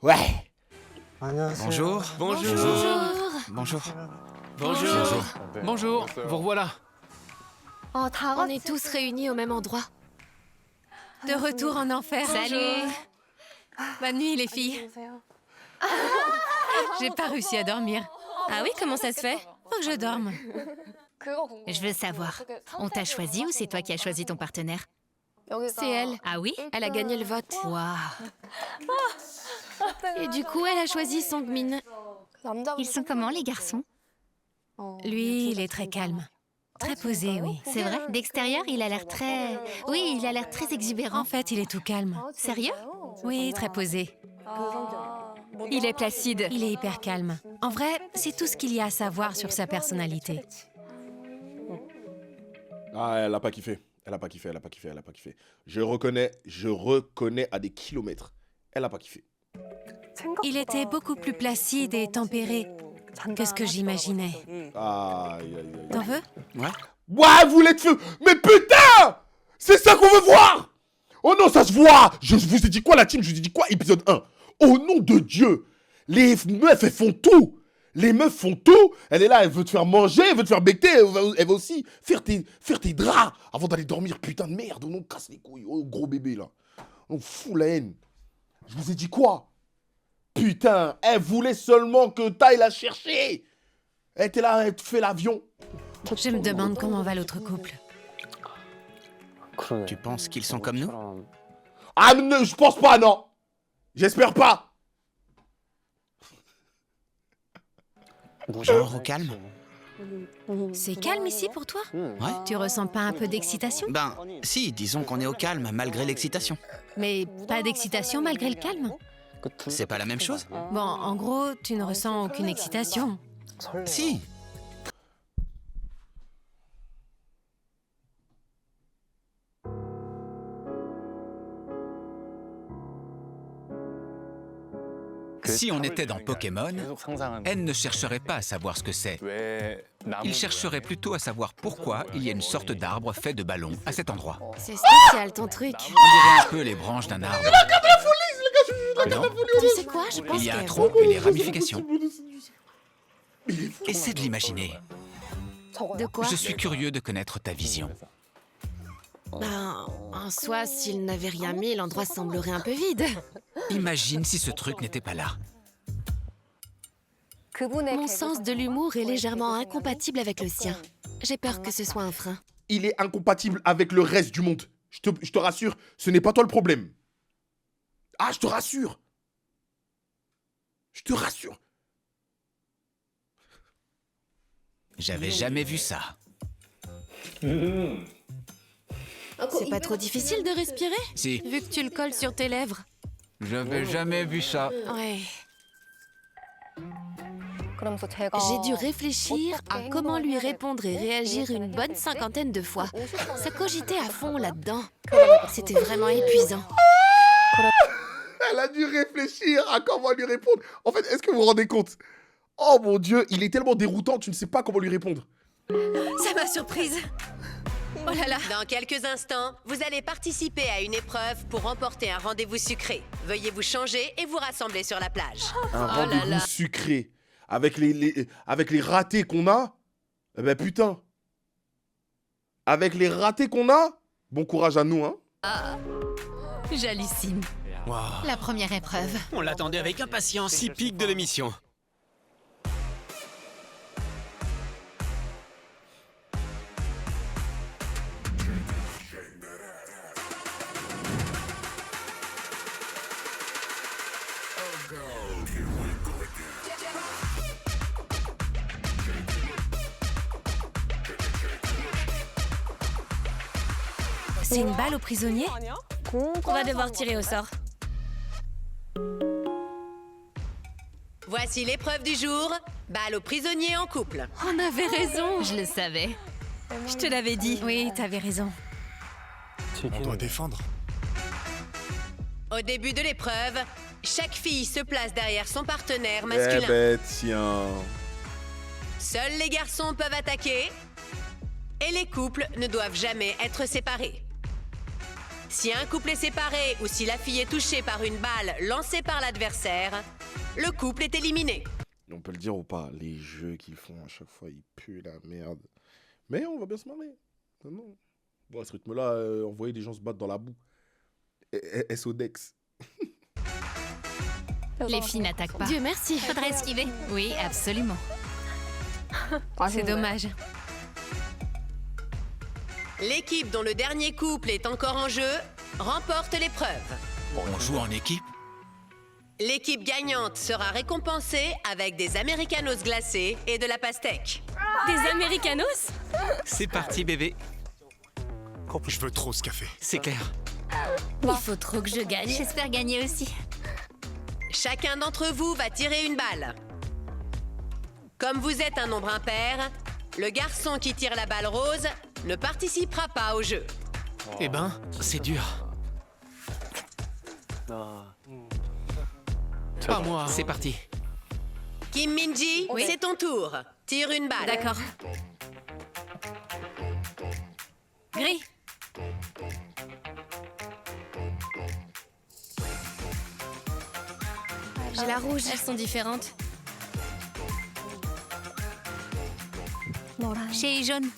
Ouais. Bonjour. Bonjour. Bonjour, vous revoilà. On est tous réunis au même endroit. De retour en enfer. Salut. Bonne nuit, les filles. J'ai pas réussi à dormir. Ah oui, comment ça se fait? Faut que je dorme. Je veux savoir, on t'a choisi ou c'est toi qui as choisi ton partenaire? C'est elle. Ah oui? Elle a gagné le vote. Waouh. Et du coup, elle a choisi Sangmin. Ils sont comment, les garçons? Lui, il est très calme. Très posé, oui. C'est vrai? D'extérieur, il a l'air très... Oui, il a l'air très exubérant. En fait, il est tout calme. Sérieux? Oui, très posé. Il est placide. Il est hyper calme. En vrai, c'est tout ce qu'il y a à savoir sur sa personnalité. Ah, elle a pas kiffé. Elle a pas kiffé. Je reconnais à des kilomètres. Elle a pas kiffé. Il était beaucoup plus placide et tempéré que ce que j'imaginais. Aïe, aïe, aïe. T'en veux? Ouais, vous l'êtes feu. Mais putain! C'est ça qu'on veut voir! Oh non, ça se voit! Je vous ai dit quoi, la team? Je vous ai dit quoi, épisode 1? Au nom de Dieu! Les meufs, elles font tout! Les meufs font tout! Elle est là, elle veut te faire manger, elle veut te faire becter, elle va aussi faire tes draps avant d'aller dormir. Putain de merde, on casse les couilles. Oh, gros bébé, là. On fout la haine. Je vous ai dit quoi? Putain, elle voulait seulement que t'ailles la chercher! Elle était là, elle te fait l'avion. Je me demande comment va l'autre couple. Tu penses qu'ils sont comme nous? Ah, non, je pense pas, non! J'espère pas! Genre au calme? C'est calme ici pour toi? Ouais. Tu ressens pas un peu d'excitation? Ben, si, disons qu'on est au calme malgré l'excitation. Mais pas d'excitation malgré le calme? C'est pas la même chose? Bon, en gros, tu ne ressens aucune excitation. Si. Si on était dans Pokémon, N ne chercherait pas à savoir ce que c'est. Il chercherait plutôt à savoir pourquoi il y a une sorte d'arbre fait de ballons à cet endroit. C'est spécial ton truc. On dirait un peu les branches d'un arbre. Non, Tu sais quoi, je pense il y a un que... tronc et les ramifications. Essaie de l'imaginer. De quoi? Je suis curieux de connaître ta vision. Ben, en soi, s'il n'avait rien mis, l'endroit semblerait un peu vide. Imagine si ce truc n'était pas là. Mon sens de l'humour est légèrement incompatible avec le sien. J'ai peur que ce soit un frein. Il est incompatible avec le reste du monde. Je te rassure, ce n'est pas toi le problème. Ah, je te rassure. Je te rassure. J'avais jamais vu ça. C'est pas trop difficile de respirer? Si. Vu que tu le colles sur tes lèvres. J'avais jamais vu ça. Ouais. J'ai dû réfléchir à comment lui répondre et réagir une bonne 50aine de fois. Ça cogitait à fond là-dedans. C'était vraiment épuisant. Elle a dû réfléchir à comment lui répondre. En fait, est-ce que vous vous rendez compte? Oh mon Dieu, il est tellement déroutant, tu ne sais pas comment lui répondre. Ça m'a surprise. Oh là là. Dans quelques instants, vous allez participer à une épreuve pour remporter un rendez-vous sucré. Veuillez vous changer et vous rassembler sur la plage. Un rendez-vous sucré. Avec les ratés qu'on a, eh ben putain. Avec les ratés qu'on a, bon courage à nous, hein. Ah, j'hallucine. Wow. La première épreuve. On l'attendait avec impatience. 6 pics de l'émission. C'est une balle aux prisonniers? On va devoir tirer au sort. Voici l'épreuve du jour. Balle aux prisonniers en couple. On avait raison. Je le savais. Je te l'avais dit. Oui, t'avais raison. On doit défendre. Au début de l'épreuve, chaque fille se place derrière son partenaire Eh masculin. ben tiens. Seuls les garçons peuvent attaquer et les couples ne doivent jamais être séparés. Si un couple est séparé ou si la fille est touchée par une balle lancée par l'adversaire, le couple est éliminé. On peut le dire ou pas, les jeux qu'ils font à chaque fois, ils puent la merde. Mais on va bien se marrer. Non. Bon, à ce rythme-là, envoyer des gens se battre dans la boue. SODEX. Les filles n'attaquent pas. Dieu merci. Faudrait esquiver. Oui, absolument. C'est dommage. L'équipe dont le dernier couple est encore en jeu remporte l'épreuve. On joue en équipe? L'équipe gagnante sera récompensée avec des Americanos glacés et de la pastèque. Des Americanos? C'est parti, bébé. Je veux trop ce café. C'est clair. Il faut trop que je gagne. J'espère gagner aussi. Chacun d'entre vous va tirer une balle. Comme vous êtes un nombre impair, le garçon qui tire la balle rose ne participera pas au jeu. Eh ben, c'est dur. Pas moi. C'est parti. Kim Min-ji, Oui. c'est ton tour. Tire une balle. D'accord. Gris. J'ai la rouge. Elles sont différentes. Chez jaune.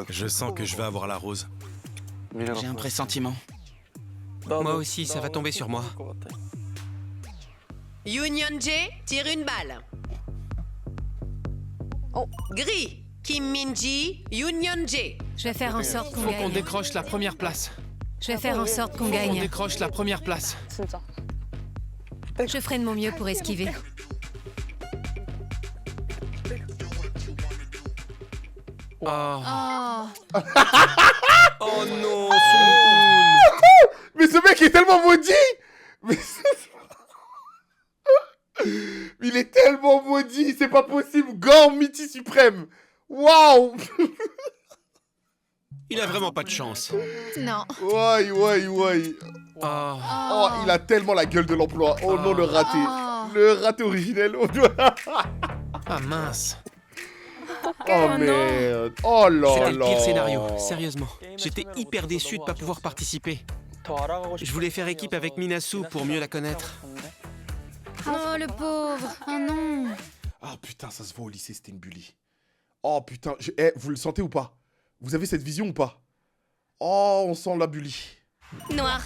Je sens que je vais avoir la rose. J'ai un pressentiment. Moi aussi, ça va tomber sur moi. Yoon Yeon-jae, tire une balle. Gris. Kim Min-ji, Yoon Yeon-jae. Je vais faire en sorte qu'on Faut qu'on gagne. décroche la première place. Je vais faire en sorte qu'on On gagne. décroche la première place. Je ferai de mon mieux pour esquiver. Oh, Oh. oh non, Mais ce mec est tellement maudit. Mais il est tellement maudit, c'est pas possible. Gorm Mythi suprême. Waouh. Il a vraiment pas de chance. Non. Ouais. Oh. Il a tellement la gueule de l'emploi. Oh non, le raté. Le raté originel. Ah mince. Oh merde. Oh là C'était le là. pire scénario, sérieusement. J'étais hyper déçu de pas pouvoir participer. Je voulais faire équipe avec Minasu pour mieux la connaître. Oh, le pauvre. Oh non. Ah putain, ça se voit au lycée, c'était une bully. Oh putain, vous le sentez ou pas? Vous avez cette vision ou pas? Oh, on sent la bully. Noir.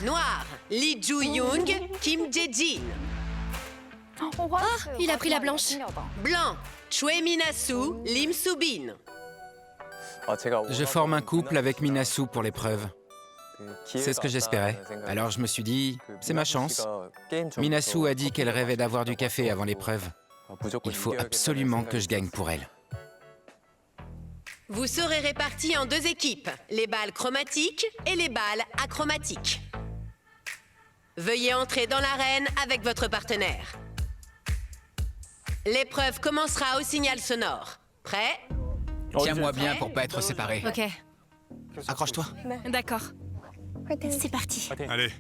Lee Joo-young, Kim Jae-jin. Oh, il a pris la blanche. Blanc. Choi Minasu, Lim Soo-bin. Je forme un couple avec Minasu pour l'épreuve. C'est ce que j'espérais. Alors je me suis dit, c'est ma chance. Minasu a dit qu'elle rêvait d'avoir du café avant l'épreuve. Il faut absolument que je gagne pour elle. Vous serez répartis en 2 équipes, les balles chromatiques et les balles achromatiques. Veuillez entrer dans l'arène avec votre partenaire. L'épreuve commencera au signal sonore. Prêt? Tiens-moi bien pour pas être séparés. Ok, Accroche-toi. d'accord. C'est parti. Allez.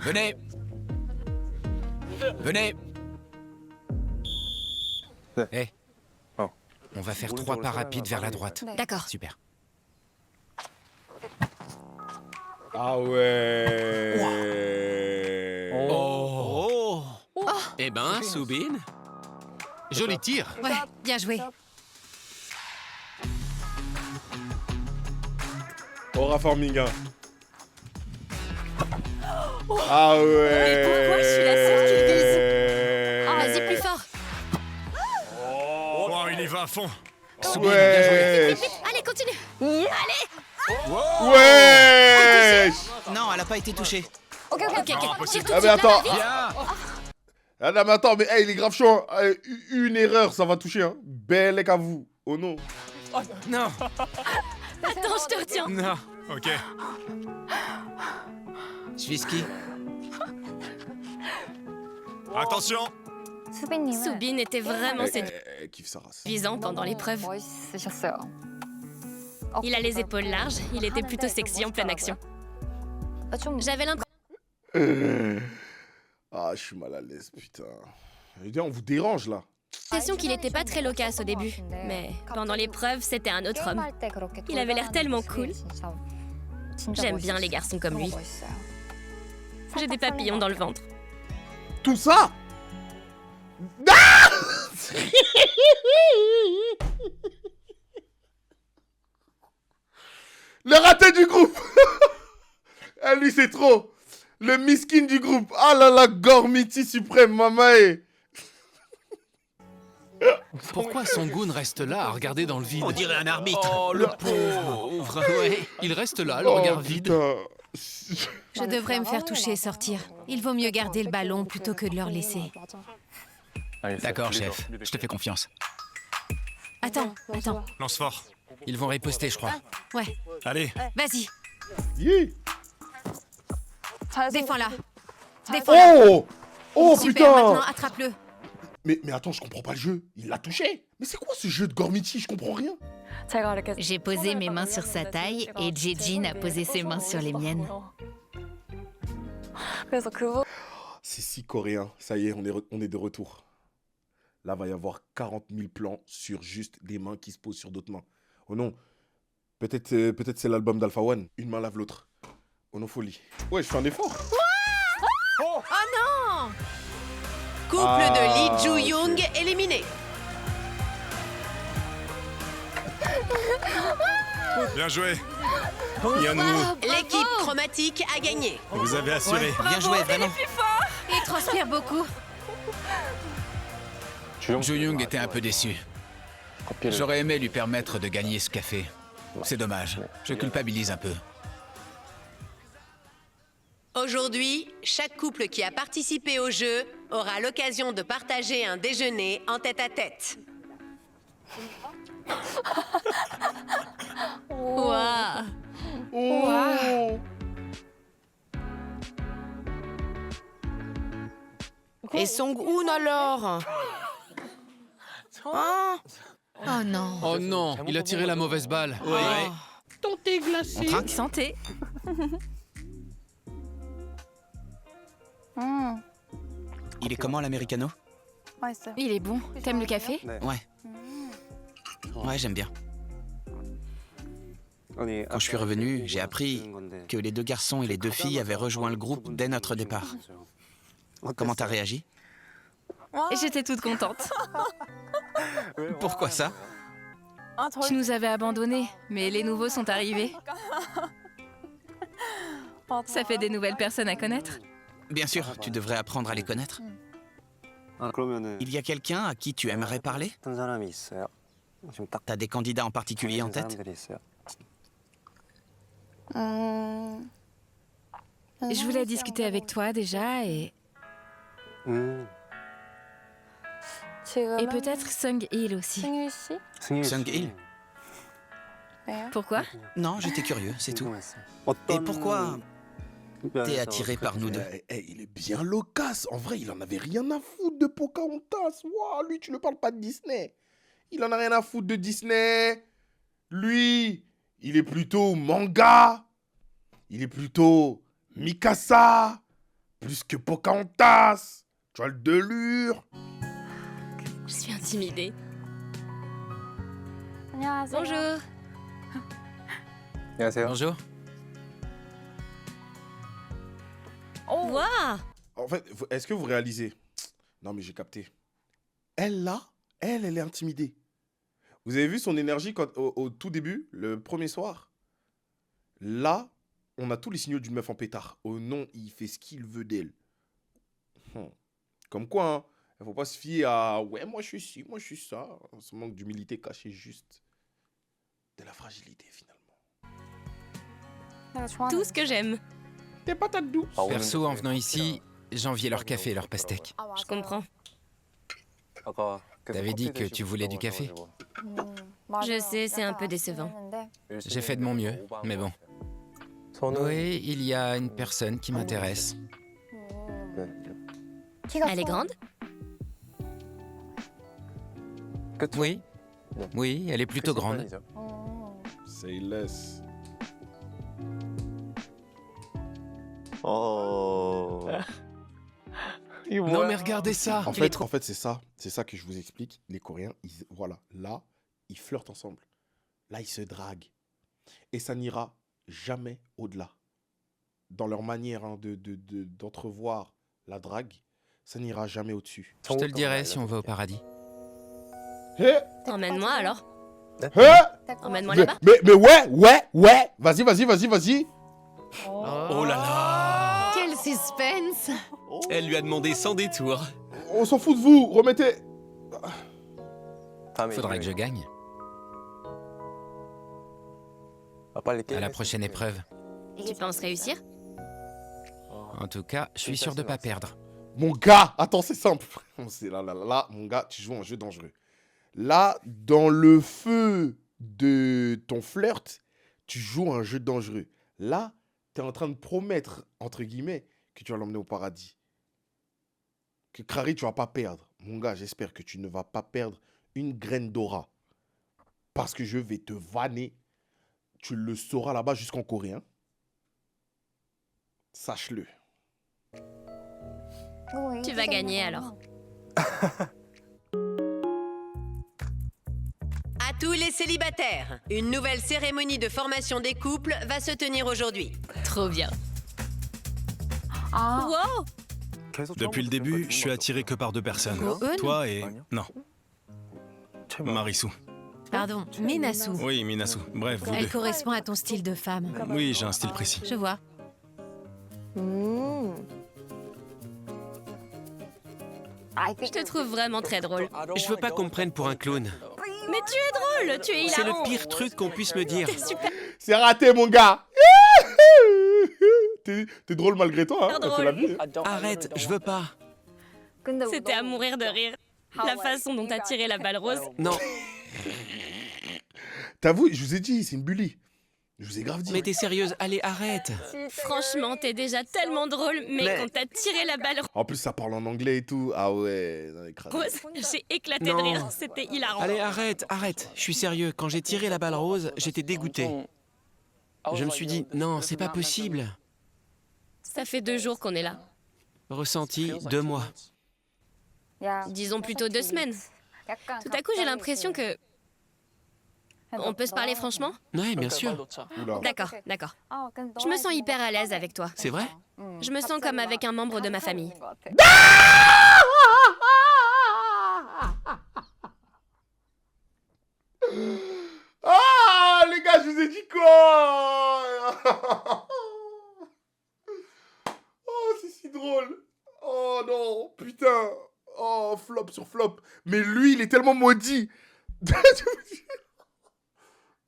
Venez. Venez. Hé, on va faire 3 pas rapides vers la droite. D'accord. Super. Ah ouais. Oh. Eh ben, Soo-bin. Joli tir. Ouais, bien joué. Aura forming 1. Ah ouais. Pourquoi je suis la seule qui le vise? Vas-y, plus fort. Oh, il y va à fond. Ouais. Allez, continue. Ouais. Non, elle a pas été touchée. Ok. Tire tout Ah de mais attends. suite, Ah non mais attends, mais hey, il est grave chaud. Hein. Une erreur, ça va toucher. Hein. Belle à vous. Oh non. Non. Attends, je te retiens. Non. Ok. Swisky. Attention. Soo-bin était vraiment Kiffe sa race. séduisant pendant l'épreuve. Il a les épaules larges, il était plutôt sexy en pleine action. J'avais Ah, je suis mal à l'aise, putain. Je veux dire, on vous dérange là. l'impression qu'il était pas très loquace au début. Mais pendant l'épreuve, c'était un autre homme. Il avait l'air tellement cool. J'aime bien les garçons comme lui. J'ai des papillons dans le ventre. Tout ça. Ah le raté du groupe. Ah, lui, c'est trop. Le miskin du groupe. Ah là là, Gormiti suprême, mamae. Pourquoi Song-gun reste là à regarder dans le vide? On dirait un arbitre. Oh, le pauvre. Ouais, il reste là, le regard vide. Putain. Je devrais me faire toucher et sortir. Il vaut mieux garder le ballon plutôt que de leur laisser. D'accord, chef. Je te fais confiance. Attends. Lance fort. Ils vont riposter, je crois. Ouais, Allez. vas-y. Yeah. Défends-la. Défends-la. Oh Super, putain. maintenant attrape-le. Mais attends, je comprends pas le jeu. Il l'a touché. Mais c'est quoi ce jeu de Gormiti? Je comprends rien. J'ai posé mes mains sur sa taille et Jae-jin a posé ses mains sur les miennes. C'est si coréen. Ça y est, on est de retour. Là, va y avoir 40 000 plans sur juste des mains qui se posent sur d'autres mains. Oh non. Peut-être c'est l'album d'Alpha One. Une main lave l'autre. Oh non, folie. Ouais, je fais un effort. Oh non! Couple de Lee Joo-young éliminé. Bien joué. Yeon-woo, L'équipe chromatique a gagné. vous avez assuré. Bien joué, vraiment. Il transpire beaucoup. Jo-young était un peu déçu. J'aurais aimé lui permettre de gagner ce café. C'est dommage. Je culpabilise un peu. Aujourd'hui, chaque couple qui a participé au jeu aura l'occasion de partager un déjeuner en tête-à-tête. Waouh! Et Song-un alors? Hein? Oh Oh non. Oh non, il a tiré la mauvaise balle. Ouais. Ton thé glacé. Santé. Il est comment l'americano? Il est bon. T'aimes le café? Ouais. Ouais, j'aime bien. Quand je suis revenu, j'ai appris que les 2 garçons et les 2 filles avaient rejoint le groupe dès notre départ. Comment t'as réagi? J'étais toute contente. Pourquoi ça? Tu nous avais abandonnés, mais les nouveaux sont arrivés. Ça fait des nouvelles personnes à connaître. Bien sûr, tu devrais apprendre à les connaître. Il y a quelqu'un à qui tu aimerais parler? T'as des candidats en particulier en tête? Je voulais discuter avec toi déjà et peut-être Sung-il aussi. Sung-il? Pourquoi? Non, j'étais curieux, c'est tout. Et pourquoi t'es attiré par nous deux? Il est bien loquace. En vrai, il en avait rien à foutre de Pocahontas. Wow, lui, tu ne parles pas de Disney. Il en a rien à foutre de Disney. Lui, il est plutôt manga. Il est plutôt Mikasa. Plus que Pocahontas. Tu as le delure. Je suis intimidée. Bonjour. Bonjour. Waouh! En fait, est-ce que vous réalisez? Non, mais j'ai capté. Elle, là, elle est intimidée. Vous avez vu son énergie au tout début, le premier soir? Là, on a tous les signaux d'une meuf en pétard. Oh non, il fait ce qu'il veut d'elle. Comme quoi, hein, il ne faut pas se fier à « ouais, moi je suis ci, moi je suis ça ». Ce manque d'humilité caché juste de la fragilité, finalement. Tout ce que j'aime. Des patates douces. Perso, en venant ici, j'enviais leur café et leur pastèque. Je comprends. T'avais dit que tu voulais du café? Je sais, c'est un peu décevant. J'ai fait de mon mieux, mais bon. Oui, il y a une personne qui m'intéresse. Elle est grande? Oui. Oui, elle est plutôt grande. Say less. Non mais regardez ça. En fait, c'est ça. C'est ça que je vous explique. Les Coréens, voilà, là, ils flirtent ensemble. Là, ils se draguent. Et ça n'ira jamais au-delà. Dans leur manière d'entrevoir la drague, ça n'ira jamais au-dessus. Je te le dirai si on va au paradis. Emmène-moi alors. Emmène-moi Mais, là-bas. mais ouais. Vas-y. Oh là là! Quel suspense! Elle lui a demandé sans détour. On s'en fout de vous, remettez... Faudra que je gagne. À la prochaine épreuve. Tu penses réussir? En tout cas, je suis sûr de pas perdre. Mon gars, attends, c'est simple. Là, mon gars, tu joues un jeu dangereux. Là, dans le feu de ton flirt, tu joues un jeu dangereux. Là, tu es en train de promettre, entre guillemets, que tu vas l'emmener au paradis. Que Crary, tu vas pas perdre. Mon gars, j'espère que tu ne vas pas perdre une graine d'aura. Parce que je vais te vanner. Tu le sauras là-bas jusqu'en coréen. Sache-le. Tu vas gagner alors. À tous les célibataires, une nouvelle cérémonie de formation des couples va se tenir aujourd'hui. Trop bien. Wow! Depuis le début, je suis attiré que par 2 personnes. Toi et... Non. Marissou. Pardon, Minasu. Oui, Minasu. Bref, vous Elle deux. correspond à ton style de femme. Oui, j'ai un style précis. Je vois. Je te trouve vraiment très drôle. Je veux pas qu'on me prenne pour un clown. Mais tu es drôle, tu es hilarant. C'est le pire truc qu'on puisse me dire. T'es super C'est raté, mon gars. T'es drôle malgré toi, hein. C'est la vie. Arrête, je veux pas. C'était à mourir de rire. La façon dont t'as tiré la balle rose. Non. T'as vu, je vous ai dit, c'est une bully. Je vous ai grave dit. Mais t'es sérieuse? Allez, arrête. Franchement, t'es déjà tellement drôle, mais quand t'as tiré la balle En plus, ça parle en anglais et tout. Ah ouais, non, rose, j'ai éclaté de rire. C'était hilarant. Allez, arrête. Je suis sérieux. Quand j'ai tiré la balle rose, j'étais dégoûté. Je me suis dit, non, c'est pas possible. Ça fait 2 jours qu'on est là. Ressenti 2 mois. Disons plutôt 2 semaines. Tout à coup, j'ai l'impression que... On peut se parler franchement? Ouais, bien sûr. D'accord. Je me sens hyper à l'aise avec toi. C'est vrai? Je me sens comme avec un membre de ma famille. Ah, les gars, je vous ai dit quoi? Oh, c'est si drôle. Oh non, putain. Oh, flop sur flop. Mais lui, il est tellement maudit.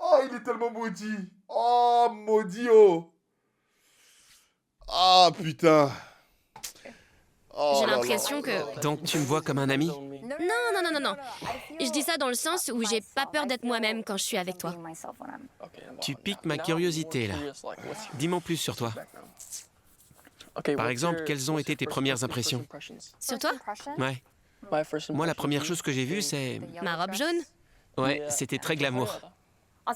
Oh, il est tellement maudit. Oh, maudit, oh. Ah, putain. Oh, J'ai l'impression que... Donc, tu me vois comme un ami? Non. Je dis ça dans le sens où j'ai pas peur d'être moi-même quand je suis avec toi. Tu piques ma curiosité, là. Dis-moi plus sur toi. Par exemple, quelles ont été tes premières impressions? Sur toi? Ouais. Moi, la première chose que j'ai vue, c'est... Ma robe jaune? Ouais, c'était très glamour.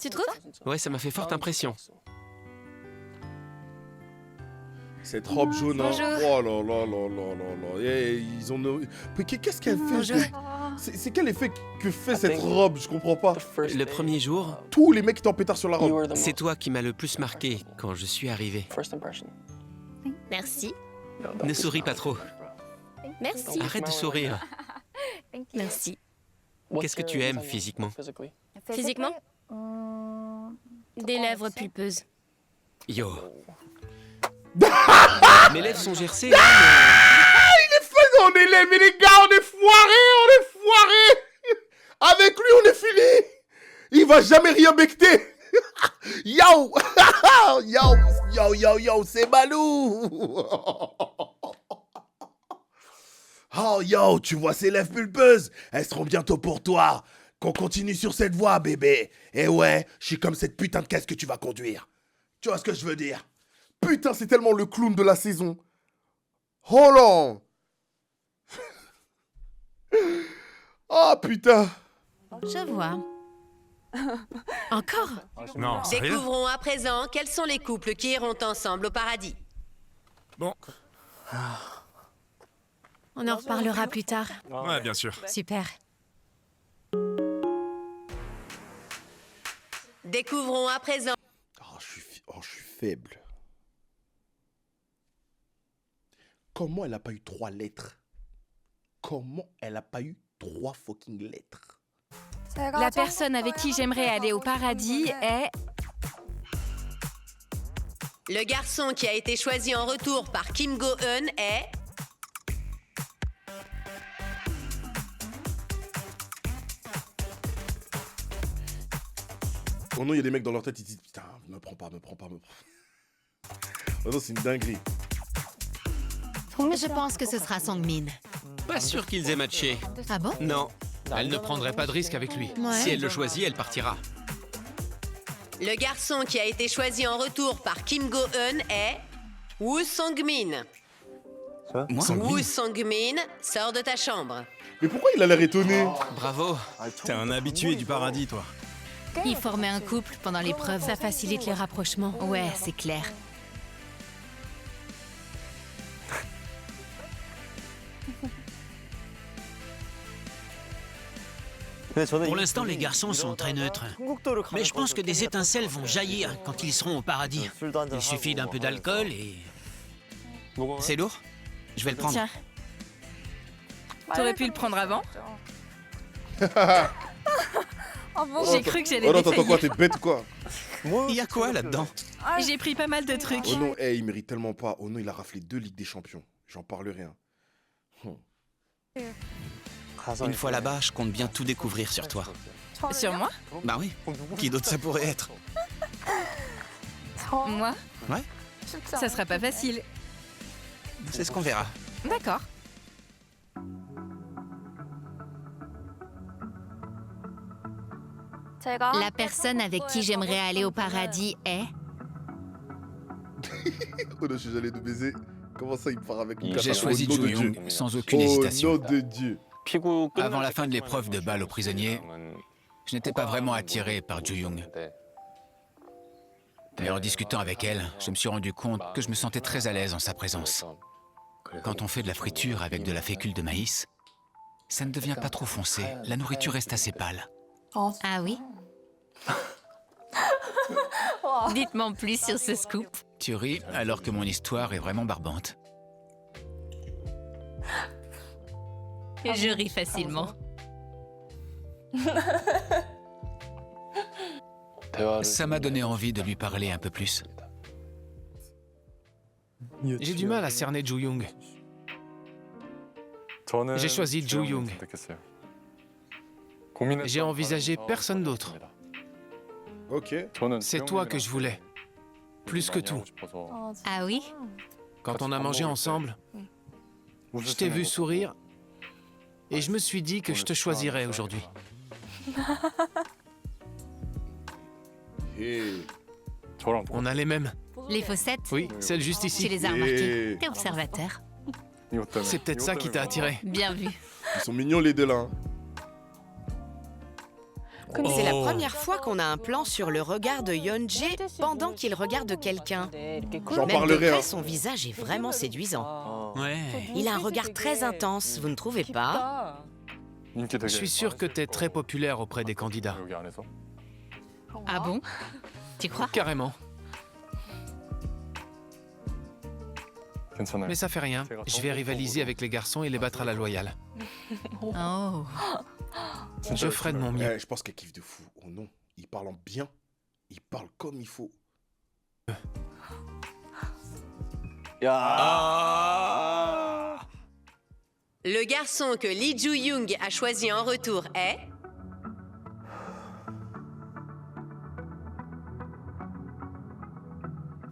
Tu trouves? Ouais, ça m'a fait forte impression. Cette robe jaune, hein. Bonjour. Oh là là là là là là. Et ils ont... Mais qu'est-ce qu'elle fait? Bonjour. C'est quel effet que fait cette robe? Je comprends pas. Le premier jour, Tous les mecs étaient en pétard sur la robe. c'est toi qui m'as le plus marqué quand je suis arrivé. Merci. Ne souris pas trop. Merci. Arrête de sourire. Merci. Qu'est-ce que tu aimes physiquement? Physiquement? Des lèvres pulpeuses. Yo. Mes lèvres sont gercées, là, Il est fait, on est laid, mais les gars, on est foirés. Avec lui, on est fini. Il va jamais rien becter. Yo, c'est Balou. Oh, yo, tu vois ces lèvres pulpeuses? Elles seront bientôt pour toi. Qu'on continue sur cette voie, bébé. Et ouais, je suis comme cette putain de caisse que tu vas conduire. Tu vois ce que je veux dire? Putain, c'est tellement le clown de la saison. Holland. Oh, putain. Je vois. Encore? Non, sérieux? Découvrons à présent quels sont les couples qui iront ensemble au paradis. Bon. On en reparlera plus tard. Ouais, bien sûr. Super. Découvrons à présent... Oh, je suis faible. Comment elle a pas eu 3 lettres? Comment elle a pas eu 3 fucking lettres? La personne avec qui j'aimerais aller au paradis est... Le garçon qui a été choisi en retour par Kim Go-eun est... Oh non, il y a des mecs dans leur tête, ils disent putain, me prends pas. Oh non, c'est une dinguerie. Je pense que ce sera Sang-min. Pas sûr qu'ils aient matché. Ah bon? Non. Elle ne prendrait pas de risque avec lui. Ouais. Si elle le choisit, elle partira. Le garçon qui a été choisi en retour par Kim Go-eun est... Woo Sang-min. Woo Sang-min, sors de ta chambre. Mais pourquoi il a l'air étonné? Bravo. T'es un habitué du paradis, toi. Ils formaient un couple pendant l'épreuve. Ça facilite les rapprochements. Ouais, c'est clair. Pour l'instant, les garçons sont très neutres. Mais je pense que des étincelles vont jaillir quand ils seront au paradis. Il suffit d'un peu d'alcool et... C'est lourd? Je vais le prendre. Tiens. T'aurais pu le prendre avant? J'ai cru que j'allais Oh non, t'entends quoi? défaillir. T'es bête ou quoi? Il y a quoi là-dedans? J'ai pris pas mal de trucs. Oh non, il mérite tellement pas. Oh non, il a raflé 2 Ligues des Champions. J'en parlerai rien. Une fois là-bas, je compte bien tout découvrir sur toi. Sur moi? Bah oui. Qui d'autre ça pourrait être? Moi? Ouais. Ça sera pas facile. C'est ce qu'on verra. D'accord. La personne avec qui j'aimerais aller au paradis est... Oh non, je suis jamais de baiser. Comment ça, il part avec une J'ai choisi Au nom de Ju-young Dieu. sans aucune hésitation. Au nom de Dieu. Avant la fin de l'épreuve de balle aux prisonniers, je n'étais pas vraiment attiré par Ju-young. Mais en discutant avec elle, je me suis rendu compte que je me sentais très à l'aise en sa présence. Quand on fait de la friture avec de la fécule de maïs, ça ne devient pas trop foncé, la nourriture reste assez pâle. Ah oui? Dites-moi plus sur ce scoop. Tu ris alors que mon histoire est vraiment barbante. Je ris facilement. Ça m'a donné envie de lui parler un peu plus. J'ai du mal à cerner Ju-young. J'ai choisi Ju-young. J'ai envisagé personne d'autre. Ok. C'est toi que je voulais. Plus que tout. Ah oui? Quand on a mangé ensemble, je t'ai vu sourire et je me suis dit que je te choisirais aujourd'hui. On a les mêmes. Les fossettes? Oui, celle juste ici. Tu les as remarquées. T'es observateur. C'est peut-être ça qui t'a attiré. Bien vu. Ils sont mignons les deux là. Hein. C'est la première fois qu'on a un plan sur le regard de Yeon-jae pendant qu'il regarde quelqu'un. J'en Même de parlerai. près, Hein. son visage est vraiment séduisant. Ouais. Il a un regard très intense, vous ne trouvez pas? Je suis sûr que t'es très populaire auprès des candidats. Ah bon? Tu crois? Carrément. Mais ça fait rien. Je vais rivaliser avec les garçons et les battre à la loyale. Oh. Je ferai de mon mieux. Je pense qu'elle kiffe de fou. Oh non, il parle en bien. Il parle comme il faut. Le garçon que Lee Ju-young a choisi en retour est...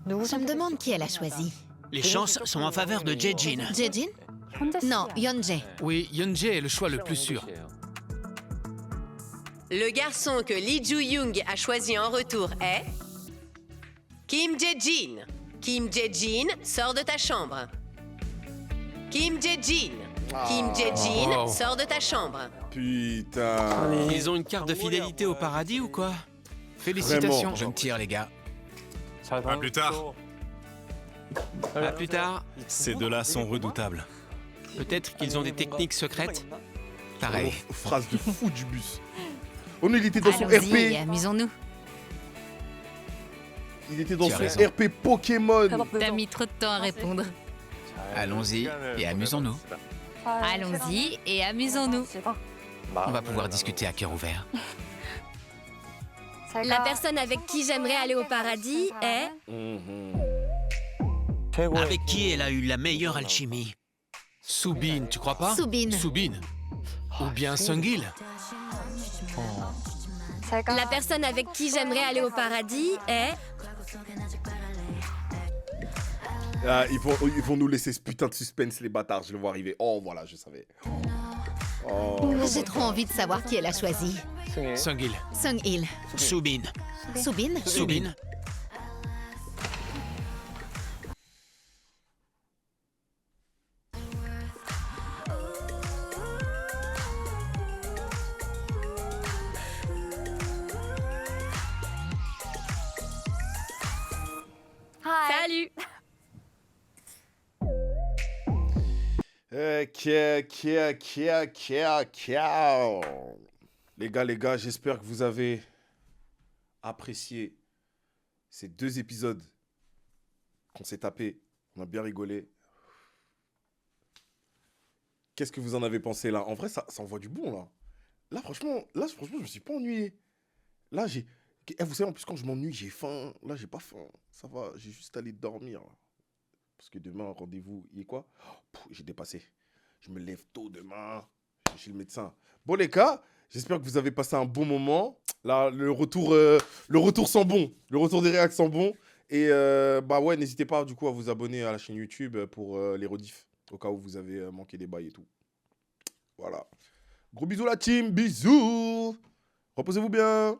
Je me demande qui elle a choisi. Les chances sont en faveur de Jae-jin. Jae-jin? Non, Yeon-jae. Oui, Yeon-jae est le choix le plus sûr. Le garçon que Lee Ju-young a choisi en retour est... Kim Jae-jin. Kim Jae-jin, sors de ta chambre. Kim Jae-jin. Kim Jae-jin, sors de ta chambre. Putain. Ils ont une carte de fidélité au paradis ou quoi? Félicitations. Vraiment. Je me tire, les gars. À plus tard. À plus tard. Ces deux-là sont redoutables. Peut-être qu'ils ont des techniques secrètes. Pareil. Oh, phrase de fou du bus. Oh non, il était dans son Allons-y et RP. amusons-nous. Il était dans Tu as son raison. RP Pokémon. T'as mis trop de temps à répondre. Allons-y et amusons-nous. Allons-y et amusons-nous. On va pouvoir discuter à cœur ouvert. La personne avec qui j'aimerais aller au paradis est... Avec qui elle a eu la meilleure alchimie? Soubin, tu crois pas? Soubin. Soubin. Ou bien Sungil. La personne avec qui j'aimerais aller au paradis est... Ah, ils vont nous laisser ce putain de suspense, les bâtards. Je le vois arriver. Oh, voilà, je savais. Oh. J'ai trop envie de savoir qui elle a choisi. Sungil. Sung-il. Soubin. Soubin? Soubin. Salut. Les gars, j'espère que vous avez apprécié ces 2 épisodes qu'on s'est tapés. On a bien rigolé. Qu'est-ce que vous en avez pensé là? En vrai, ça envoie du bon là. Là, franchement, je me suis pas ennuyé. Là, vous savez, en plus, quand je m'ennuie, j'ai faim. Là, j'ai pas faim. Ça va, j'ai juste allé dormir. Là. Parce que demain, rendez-vous, il est quoi? J'ai dépassé. Je me lève tôt demain. Je suis chez le médecin. Bon, les gars, j'espère que vous avez passé un bon moment. Là, le retour sent bon. Le retour des réacts sent bon. Et bah ouais, n'hésitez pas du coup à vous abonner à la chaîne YouTube pour les rediffs. Au cas où vous avez manqué des bails et tout. Voilà. Gros bisous la team. Bisous. Reposez-vous bien.